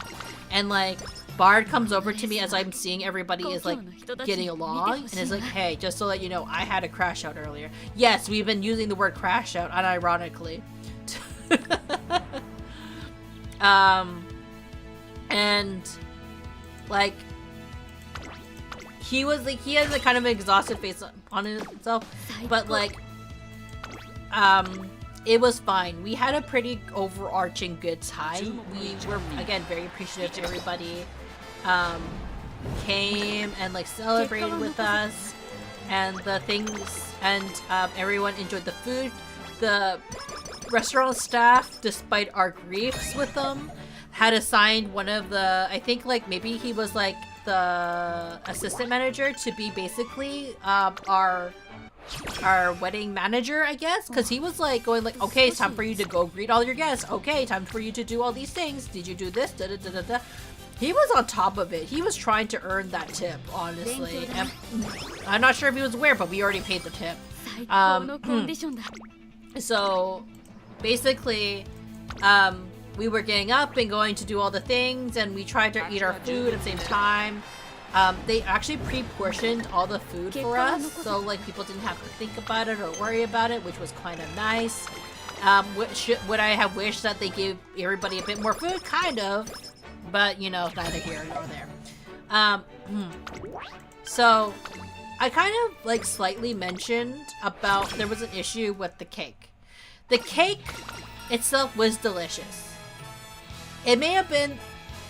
And, like, Bard comes over to me as I'm seeing everybody is, like, getting along, and is like, hey, just to let you know, I had a crash out earlier. Yes, we've been using the word crash out, unironically. And, like, he was, like, he has a kind of an exhausted face on himself, but, like, it was fine. We had a pretty overarching good time. We were, again, very appreciative to everybody. Came and, like, celebrated with us, and the things, and everyone enjoyed the food. The restaurant staff, despite our griefs with them, had assigned one of the, I think, like, maybe he was, like, the assistant manager to be basically our wedding manager, I guess, because he was, like, going, like, okay, it's time for you to go greet all your guests. Okay, time for you to do all these things. Did you do this? Da da da da da. He was on top of it. He was trying to earn that tip, honestly. And I'm not sure if he was aware, but we already paid the tip. So, basically, we were getting up and going to do all the things, and we tried to eat our food at the same time. They actually pre-portioned all the food for us, so, like, people didn't have to think about it or worry about it, which was kind of nice. Would I have wished that they gave everybody a bit more food? Kind of. But, you know, neither here nor there. So, I kind of, like, slightly mentioned about there was an issue with the cake. The cake itself was delicious. It may have been,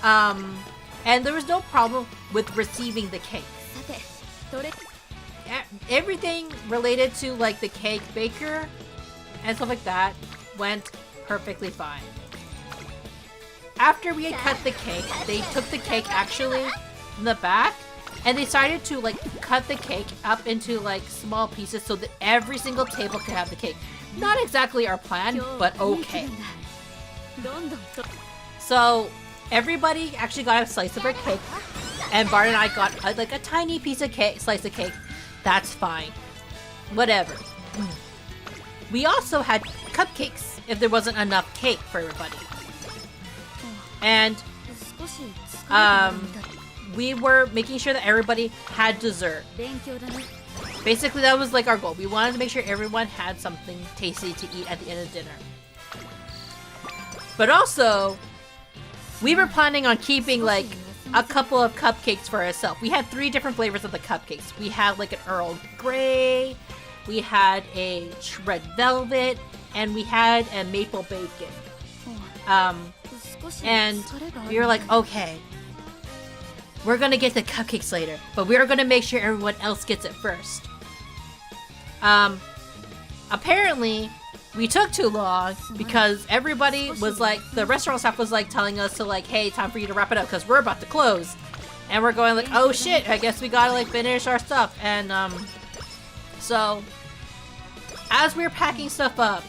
and there was no problem with receiving the cake. Everything related to, like, the cake baker and stuff like that went perfectly fine. After we had cut the cake, they took the cake actually in the back, and they decided to, like, cut the cake up into, like, small pieces so that every single table could have the cake. Not exactly our plan, but okay. So, everybody actually got a slice of our cake, and Bart and I got, like, a tiny piece of cake, slice of cake. That's fine. Whatever. We also had cupcakes if there wasn't enough cake for everybody. And, we were making sure that everybody had dessert. Basically, that was, like, our goal. We wanted to make sure everyone had something tasty to eat at the end of dinner. But also, we were planning on keeping, like, a couple of cupcakes for ourselves. We had 3 different flavors of the cupcakes. We had, like, an Earl Grey, we had a red velvet, and we had a maple bacon. And we were like, okay, we're gonna get the cupcakes later, but we're gonna make sure everyone else gets it first. Apparently, we took too long because everybody was like, the restaurant staff was, like, telling us to, like, hey, time for you to wrap it up because we're about to close. And we're going, like, oh shit, I guess we gotta, like, finish our stuff. And, so, as we were packing stuff up,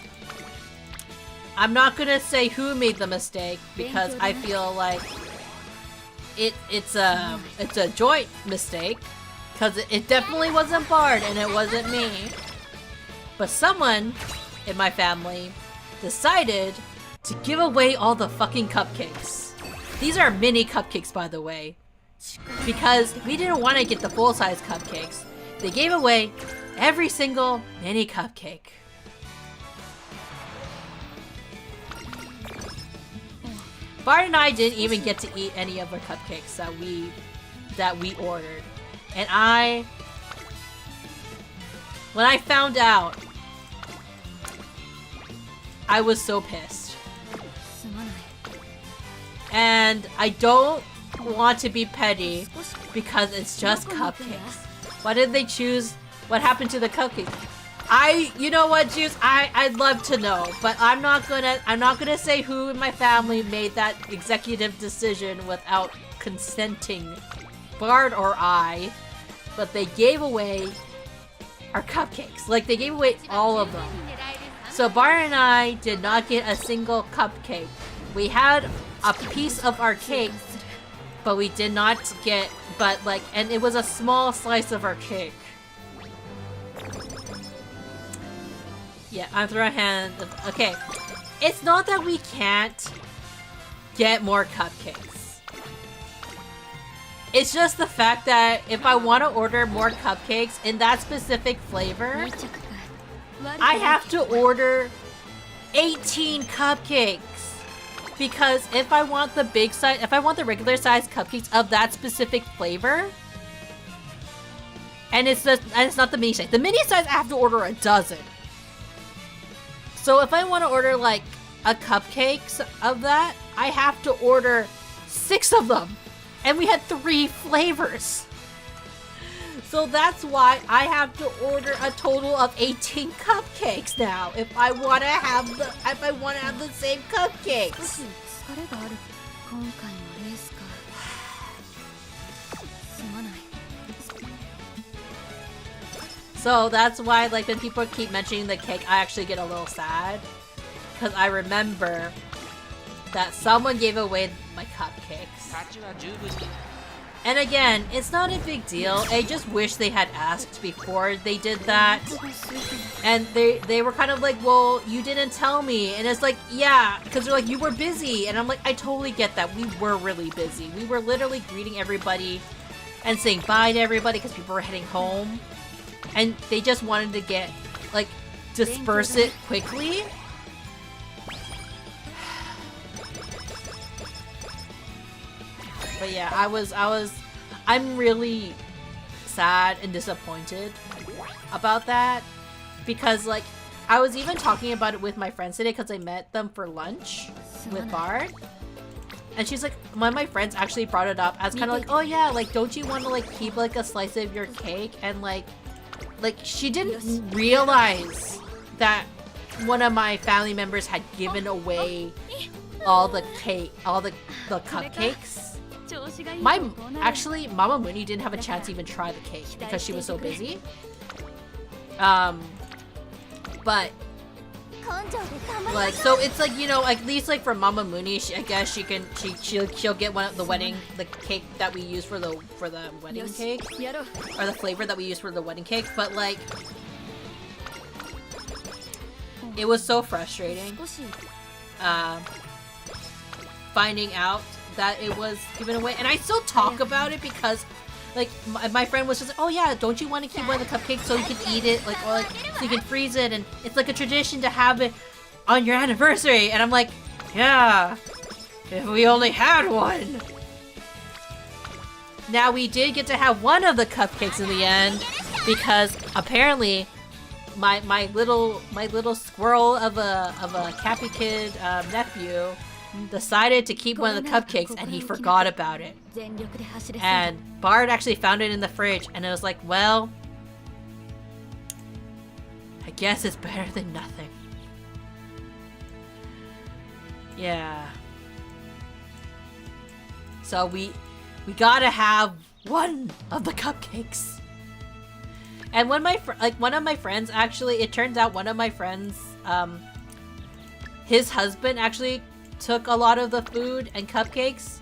I'm not gonna say who made the mistake because I feel like it's a joint mistake because it definitely wasn't Bard and it wasn't me, but someone in my family decided to give away all the fucking cupcakes. These are mini cupcakes, by the way. Because we didn't want to get the full-size cupcakes. They gave away every single mini cupcake. Bart and I didn't even get to eat any of the cupcakes that we ordered. And when I found out, I was so pissed. And I don't want to be petty because it's just cupcakes. Why did they choose? What happened to the cupcakes? You know what, Juice? I'd love to know, but I'm not gonna say who in my family made that executive decision without consenting, Bard or I. But they gave away our cupcakes. Like, they gave away all of them. So Bard and I did not get a single cupcake. We had a piece of our cake, but we did not get, and it was a small slice of our cake. Yeah, I'm throwing hand. Okay, it's not that we can't get more cupcakes. It's just the fact that if I want to order more cupcakes in that specific flavor, I have to order 18 cupcakes. Because if I want the big size, if I want the regular size cupcakes of that specific flavor, and it's not the mini size. The mini size I have to order a dozen. So if I want to order like a cupcakes of that, I have to order 6 of them. And we had 3 flavors. So that's why I have to order a total of 18 cupcakes now if I want to have the same cupcakes. So that's why, like, when people keep mentioning the cake, I actually get a little sad. Because I remember that someone gave away my cupcakes. And again, it's not a big deal. I just wish they had asked before they did that. And they were kind of like, well, you didn't tell me. And it's like, yeah, because they're like, you were busy. And I'm like, I totally get that. We were really busy. We were literally greeting everybody and saying bye to everybody because people were heading home. And they just wanted to get, like, disperse it quickly. But yeah, I'm really sad and disappointed about that. Because, like, I was even talking about it with my friends today because I met them for lunch with Bard. And she's like, one of my friends actually brought it up as kind of like, oh yeah, like, don't you want to, like, keep, like, a slice of your cake? And, like, she didn't realize that one of my family members had given away all the cupcakes. Actually, Mama Munii didn't have a chance to even try the cake because she was so busy. But like, so it's like, you know, at least like for Mama Munii, I guess she'll get the cake that we use for the wedding cake, or the flavor that we use for the wedding cake. But like, it was so frustrating finding out that it was given away, and I still talk about it because, like, my friend was just like, oh yeah, don't you want to keep one of the cupcakes so you can eat it, like, or like, so you can freeze it, and it's like a tradition to have it on your anniversary. And I'm like, yeah, if we only had one. Now we did get to have one of the cupcakes in the end because apparently my little squirrel of a Cappy Kid nephew decided to keep one of the cupcakes and he forgot about it. And Bard actually found it in the fridge and it was like, well, I guess it's better than nothing. Yeah. So we gotta have one of the cupcakes. And one of my friends actually, it turns out one of my friends, his husband actually took a lot of the food and cupcakes,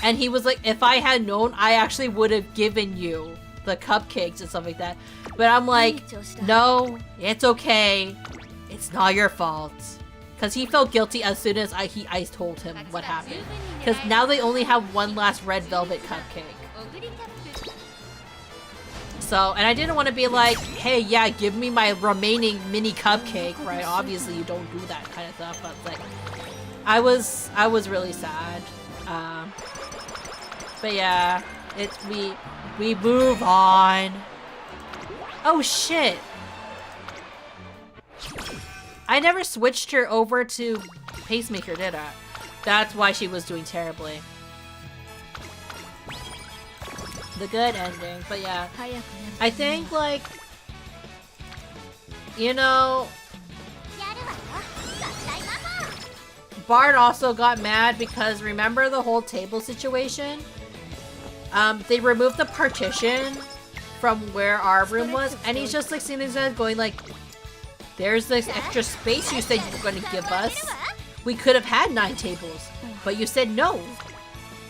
and he was like, if I had known, I actually would have given you the cupcakes and stuff like that. But I'm like, no, it's okay, it's not your fault, because he felt guilty as soon as I told him what happened. Because now they only have one last red velvet cupcake. So, and I didn't want to be like, hey, yeah, give me my remaining mini cupcake, right? Obviously, you don't do that kind of stuff, but like, I was really sad. But yeah, we move on. Oh shit! I never switched her over to Pacemaker, did I? That's why she was doing terribly. The good ending, but yeah. I think, like, you know, Bard also got mad because remember the whole table situation? They removed the partition from where our room was, and he's just like seeing these guys going like, there's this extra space you said you were going to give us. We could have had 9 tables, but you said no.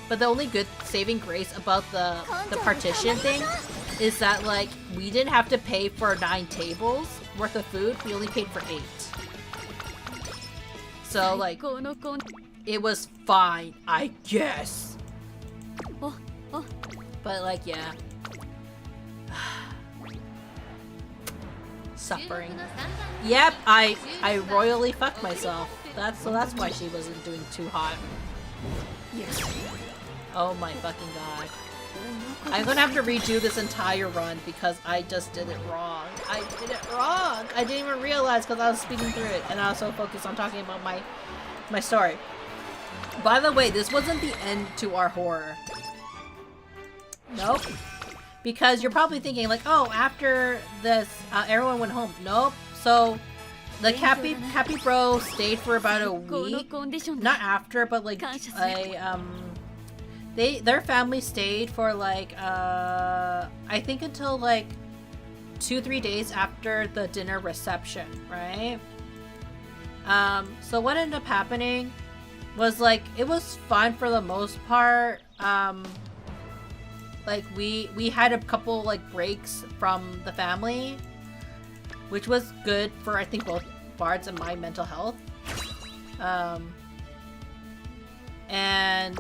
But the only good saving grace about the partition thing is that, like, we didn't have to pay for 9 tables worth of food. We only paid for 8. So, like, it was fine, I guess. But, like, yeah. Suffering. Yep, I royally fucked myself. So that's why she wasn't doing too hot. Yes. Oh my fucking god. I'm gonna have to redo this entire run because I just did it wrong. I did it wrong! I didn't even realize because I was speaking through it and I was so focused on talking about my story. By the way, this wasn't the end to our horror. Nope. Because you're probably thinking like, oh, after this, everyone went home. Nope. So, the Cappy Bro stayed for about a week. Not after, but like, their family stayed for like, I think until like 2-3 days after the dinner reception, right? So what ended up happening was like, it was fine for the most part. Like we had a couple like breaks from the family, which was good for I think both Bard's and my mental health. And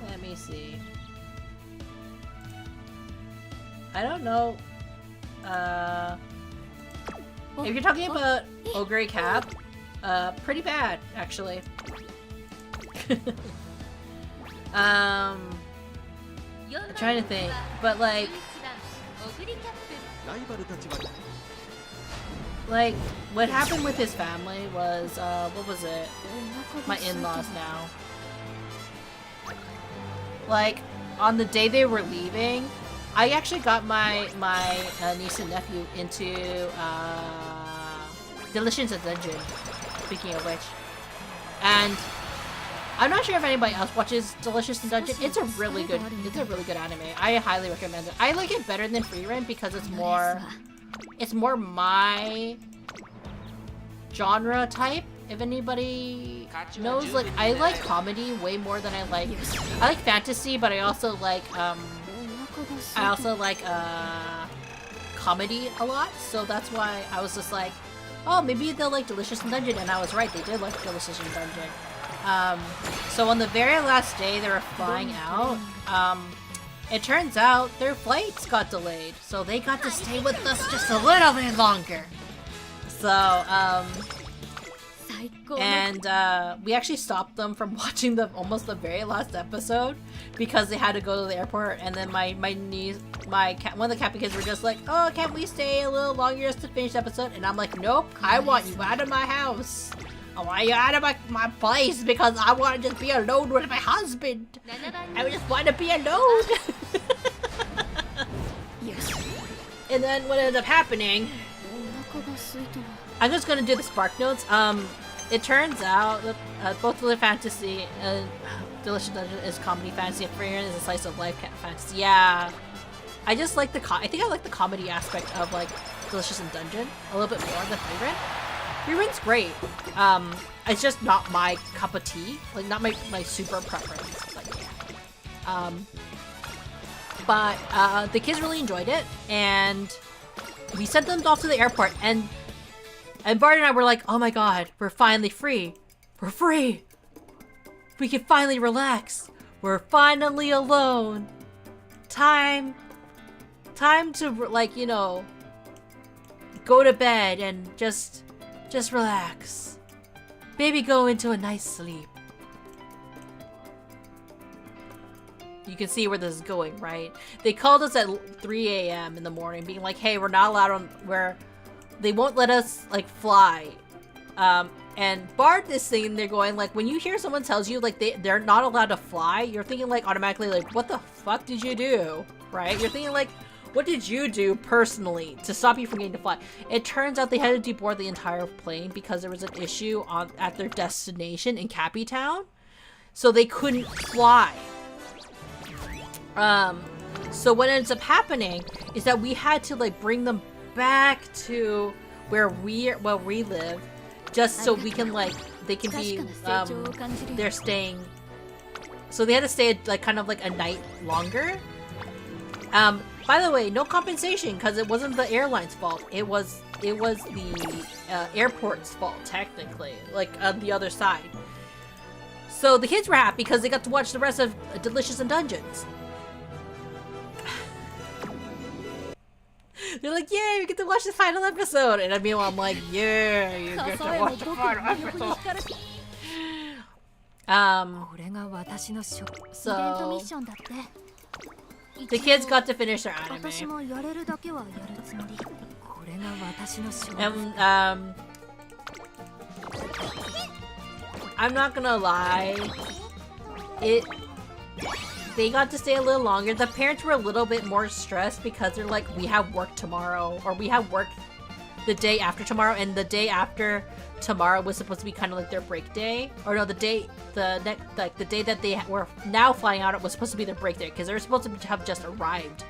let me see. I don't know. If you're talking about Ogre Cap, pretty bad actually. I'm trying to think, but like what happened with his family was what was it? My in-laws now. Like on the day they were leaving, I actually got my niece and nephew into Delicious Dungeon. Speaking of which, and I'm not sure if anybody else watches Delicious Dungeon. It's a really good anime. I highly recommend it. I like it better than Free Rent because it's more my genre type. If anybody knows, like I like comedy way more than I like fantasy, but I also like comedy a lot. So that's why I was just like, oh, maybe they'll like Delicious Dungeon, and I was right. They did like Delicious Dungeon. So on the very last day they were flying out, it turns out their flights got delayed, so they got to stay with us just a little bit longer. So, and we actually stopped them from watching almost the very last episode because they had to go to the airport, and then my niece, one of the Cappy kids were just like, oh, can't we stay a little longer just to finish the episode? And I'm like, nope, I want you out of my house. I want you out of my place because I want to just be alone with my husband. I just want to be alone. Yes. And then what ended up happening, I'm just going to do the spark notes. It turns out that both Delicious Fantasy and Delicious Dungeon is comedy fantasy, and Free Rent is a slice of life fantasy. Yeah. I just like I think I like the comedy aspect of like Delicious and Dungeon a little bit more than Free Rent. Free Rent's great. It's just not my cup of tea. Like, not my super preference. But yeah. But the kids really enjoyed it, and we sent them off to the airport. And And Bart and I were like, oh my god, we're finally free. We're free. We can finally relax. We're finally alone. Time to, like, you know, go to bed and just relax. Maybe go into a nice sleep. You can see where this is going, right? They called us at 3 a.m. in the morning, being like, hey, we're not allowed on, they won't let us, like, fly. And Bart is sitting there going, like, when you hear someone tells you, like, they're not allowed to fly, you're thinking, like, automatically, like, what the fuck did you do? Right? You're thinking, like, what did you do personally to stop you from getting to fly? It turns out they had to deboard the entire plane because there was an issue at their destination in Cappy Town. So they couldn't fly. So what ends up happening is that we had to, like, bring them back to where we live, just so we can, like, they can be, they're staying, so they had to stay, like, kind of like a night longer. By the way, no compensation, because it wasn't the airline's fault. It was the airport's fault, technically, like, on the other side. So the kids were happy because they got to watch the rest of Delicious in Dungeons. They're like, yay, we get to watch the final episode. And meanwhile, I'm like, yeah, you get to watch the final episode. So the kids got to finish their anime. And I'm not gonna lie, they got to stay a little longer. The parents were a little bit more stressed because they're like, we have work tomorrow, or we have work the day after tomorrow, and the day after tomorrow was supposed to be kind of like their break day. Or no, the day that they were now flying out, it was supposed to be their break day because they were supposed to have just arrived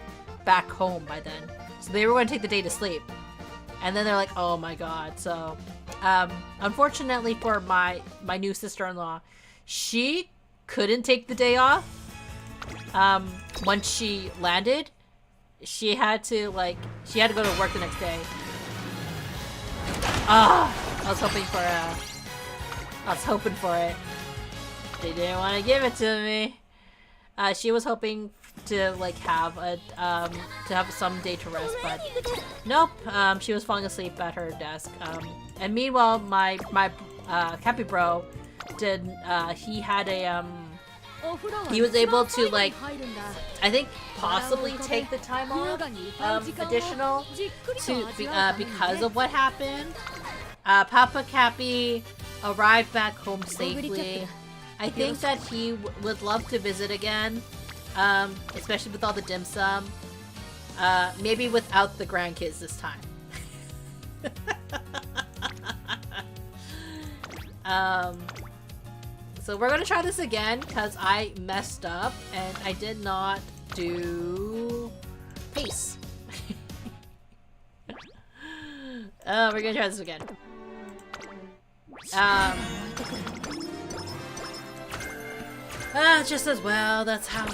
back home by then. So they were going to take the day to sleep. And then they're like, oh my god. So unfortunately for my new sister-in-law, she couldn't take the day off. Once she landed, she had to go to work the next day. I was hoping for it. They didn't want to give it to me. She was hoping to, like, have some day to rest, but nope. She was falling asleep at her desk. And meanwhile, my Cappy bro he was able to, like, I think possibly take the time off, additional, because of what happened. Papa Cappy arrived back home safely. I think that he would love to visit again, especially with all the dim sum. Maybe without the grandkids this time. So we're gonna try this again because I messed up and I did not do pace. We're gonna try this again. Just as well. That's how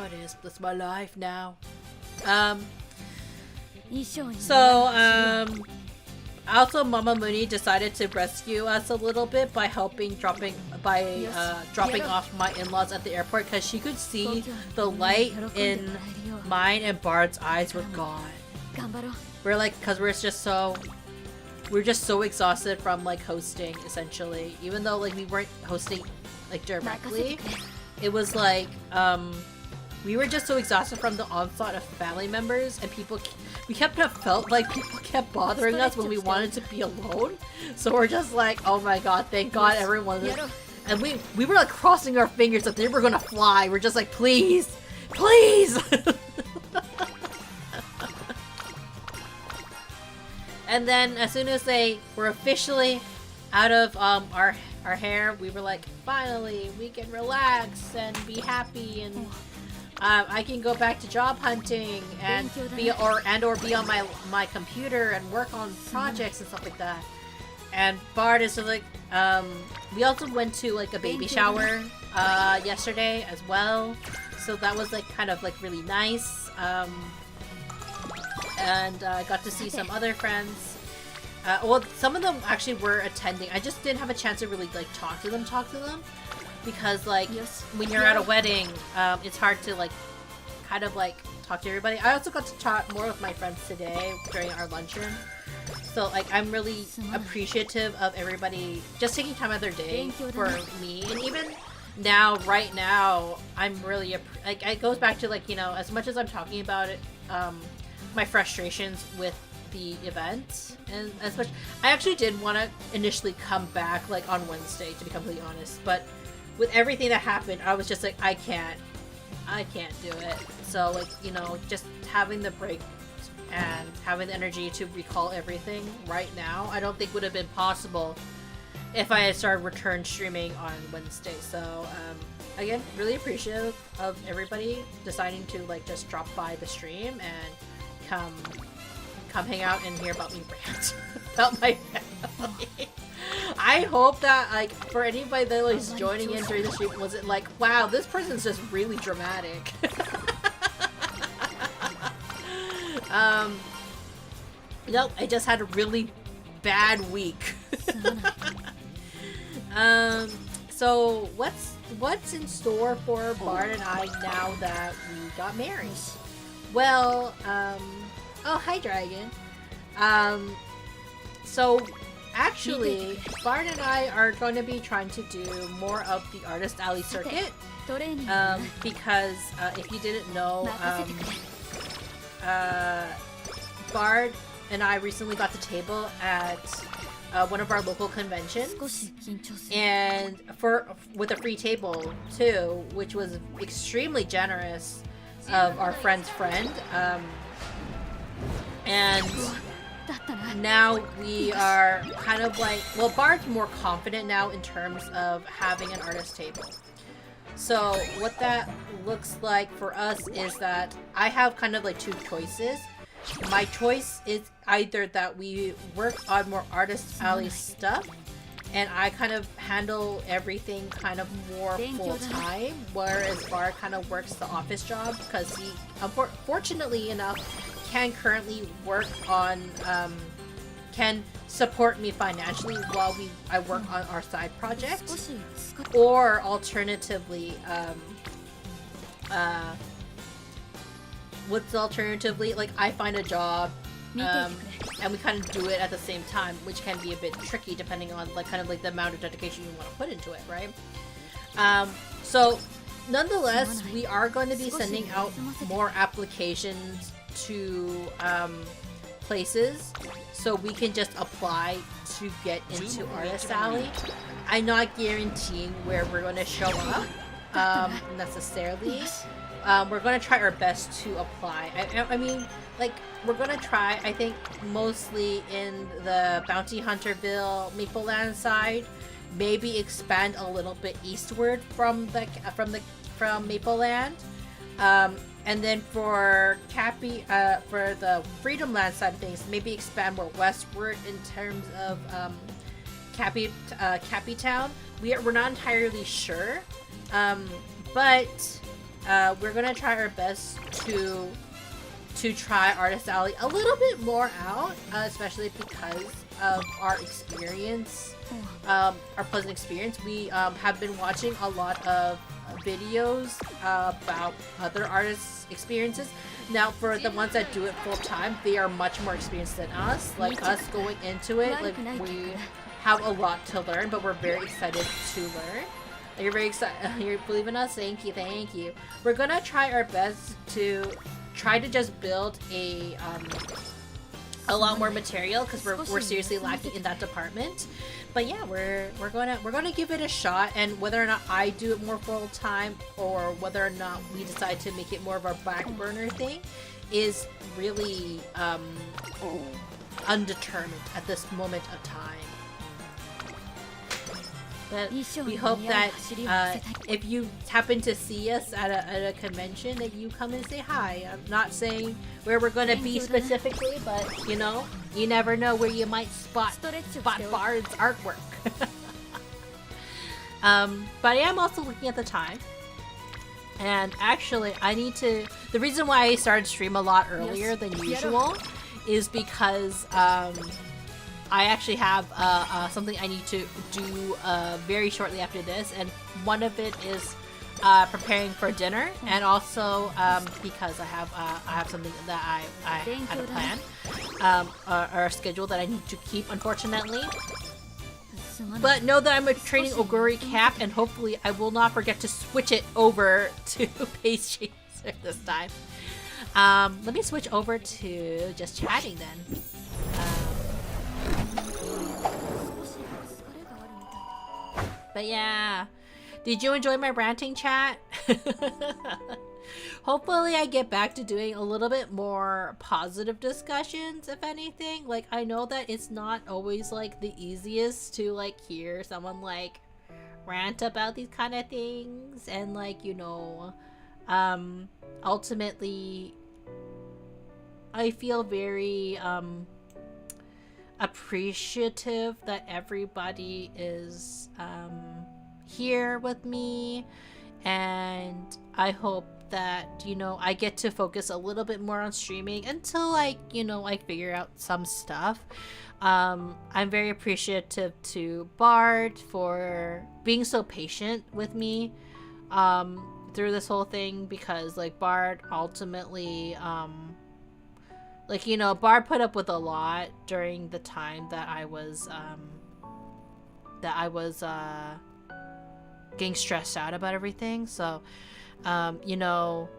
it is. That's my life now. Also, Mama Munii decided to rescue us a little bit by dropping off my in-laws at the airport because she could see the light in mine and Bart's eyes were gone. We're like, because we're just so exhausted from, like, hosting, essentially. Even though, like, we weren't hosting, like, directly, it was like we were just so exhausted from the onslaught of family members, and we felt like people kept bothering us when we wanted to be alone. So we're just like, oh my god, thank god everyone. And we were, like, crossing our fingers that they were gonna fly. We're just like, please, please. And then as soon as they were officially out of our hair, we were like, finally, we can relax and be happy, and I can go back to job hunting and be on my computer and work on projects and stuff like that. And Bart is like, we also went to, like, a baby shower yesterday as well, so that was, like, kind of, like, really nice. And I got to see some other friends. well, some of them actually were attending. I just didn't have a chance to really like talk to them because like when you're at a wedding, it's hard to like kind of like talk to everybody. I also got to talk more with my friends today during our luncheon. So like I'm really appreciative of everybody just taking time out of their day for me, and even now, right now, I'm really like it goes back to like, you know, as much as I'm talking about it, my frustrations with the event, and as much I actually did want to initially come back like on Wednesday, to be completely honest, but with everything that happened, I was just like, I can't do it. So like, you know, just having the break and having the energy to recall everything right now, I don't think would have been possible if I had started return streaming on Wednesday. So again, really appreciative of everybody deciding to like just drop by the stream and come hang out and hear about me rant about my family. I hope that like for anybody that was joining in during the stream wasn't like, wow, this person's just really dramatic. Nope, I just had a really bad week. So what's in store for Bard and I now that we got married? Well, oh, hi Dragon. So actually, Bard and I are going to be trying to do more of the Artist Alley circuit. Because if you didn't know, Bard and I recently got the table at one of our local conventions, and with a free table too, which was extremely generous of our friend's friend. And now we are kind of like, well, Bard's more confident now in terms of having an artist table. So what that looks like for us is that I have kind of like two choices. My choice is either that we work on more Artist Alley stuff and I kind of handle everything kind of more full-time, whereas Bard kind of works the office job because he, fortunately enough, can currently work on, can support me financially while I work on our side project. Or alternatively, what's alternatively, like I find a job, and we kind of do it at the same time, which can be a bit tricky depending on like kind of like the amount of dedication you want to put into it, right? So nonetheless, we are going to be sending out more applications to places so we can just apply to get into Artist Alley. I'm not guaranteeing where we're going to show up necessarily. We're going to try our best to apply. I mean, like, we're going to try, I think, mostly in the Bounty Hunterville, Maple Land side. Maybe expand a little bit eastward from Maple Land. And then for for the Freedom Land side of things, maybe expand more westward in terms of Cappy Town. We're not entirely sure, but we're gonna try our best to try Artist Alley a little bit more out, especially because of our experience, our pleasant experience. We have been watching a lot of videos about other artists' experiences. Now, for the ones that do it full time, they are much more experienced than us. Like us going into it, like we have a lot to learn, but we're very excited to learn. You're very excited. You believe in us? Thank you, thank you. We're gonna try our best to try to just build a lot more material because we're seriously lacking in that department. But yeah, we're gonna give it a shot, and whether or not I do it more full time or whether or not we decide to make it more of our back burner thing is really undetermined at this moment of time. But we hope that if you happen to see us at a convention, that you come and say hi. I'm not saying where we're going to be specifically, but you know, you never know where you might spot Bard's artwork. But I am also looking at the time. And actually, the reason why I started stream a lot earlier than usual is because I actually have something I need to do very shortly after this, and one of it is preparing for dinner, and also because I have something that I had a plan or a schedule that I need to keep, unfortunately. But know that I'm a training Oguri cap, and hopefully I will not forget to switch it over to Pace Chaser this time. Let me switch over to just chatting then. But yeah, did you enjoy my ranting, chat? Hopefully I get back to doing a little bit more positive discussions, if anything. Like, I know that it's not always like the easiest to like hear someone like rant about these kind of things, and like, you know, ultimately I feel very appreciative that everybody is here with me, and I hope that, you know, I get to focus a little bit more on streaming until I, you know, I figure out some stuff. I'm very appreciative to Bard for being so patient with me through this whole thing, because like Bard ultimately like, you know, Bard put up with a lot during the time that I was getting stressed out about everything. So you know,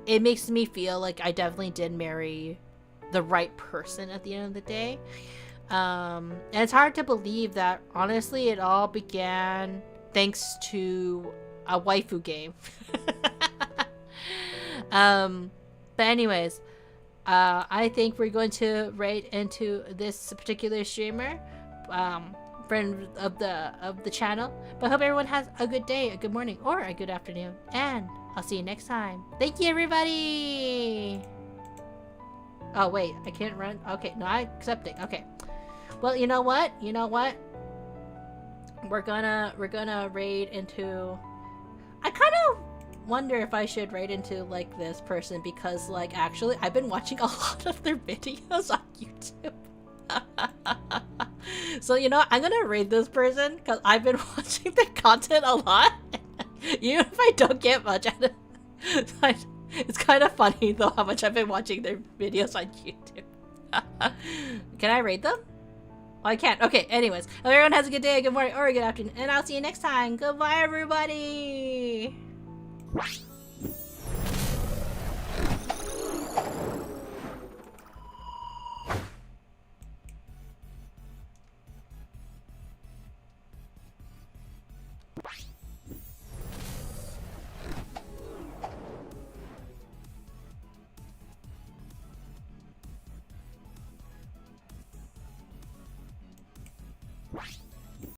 it makes me feel like I definitely did marry the right person at the end of the day. And it's hard to believe that, honestly, it all began thanks to a waifu game. But anyways, I think we're going to raid into this particular streamer, friend of the channel. But I hope everyone has a good day, a good morning, or a good afternoon, and I'll see you next time. Thank you, everybody. Oh wait, I can't run. Okay, no, I'm accepting. Okay, well, you know what? We're gonna raid into. I kind of wonder if I should raid into like this person, because like actually I've been watching a lot of their videos on YouTube. So, you know, I'm gonna raid this person because I've been watching their content a lot. Even if I don't get much out of it, it's kind of funny though how much I've been watching their videos on YouTube. Can I raid them? Oh, I can't. Okay, anyways, hope everyone has a good day, a good morning, or a good afternoon, and I'll see you next time. Goodbye, everybody.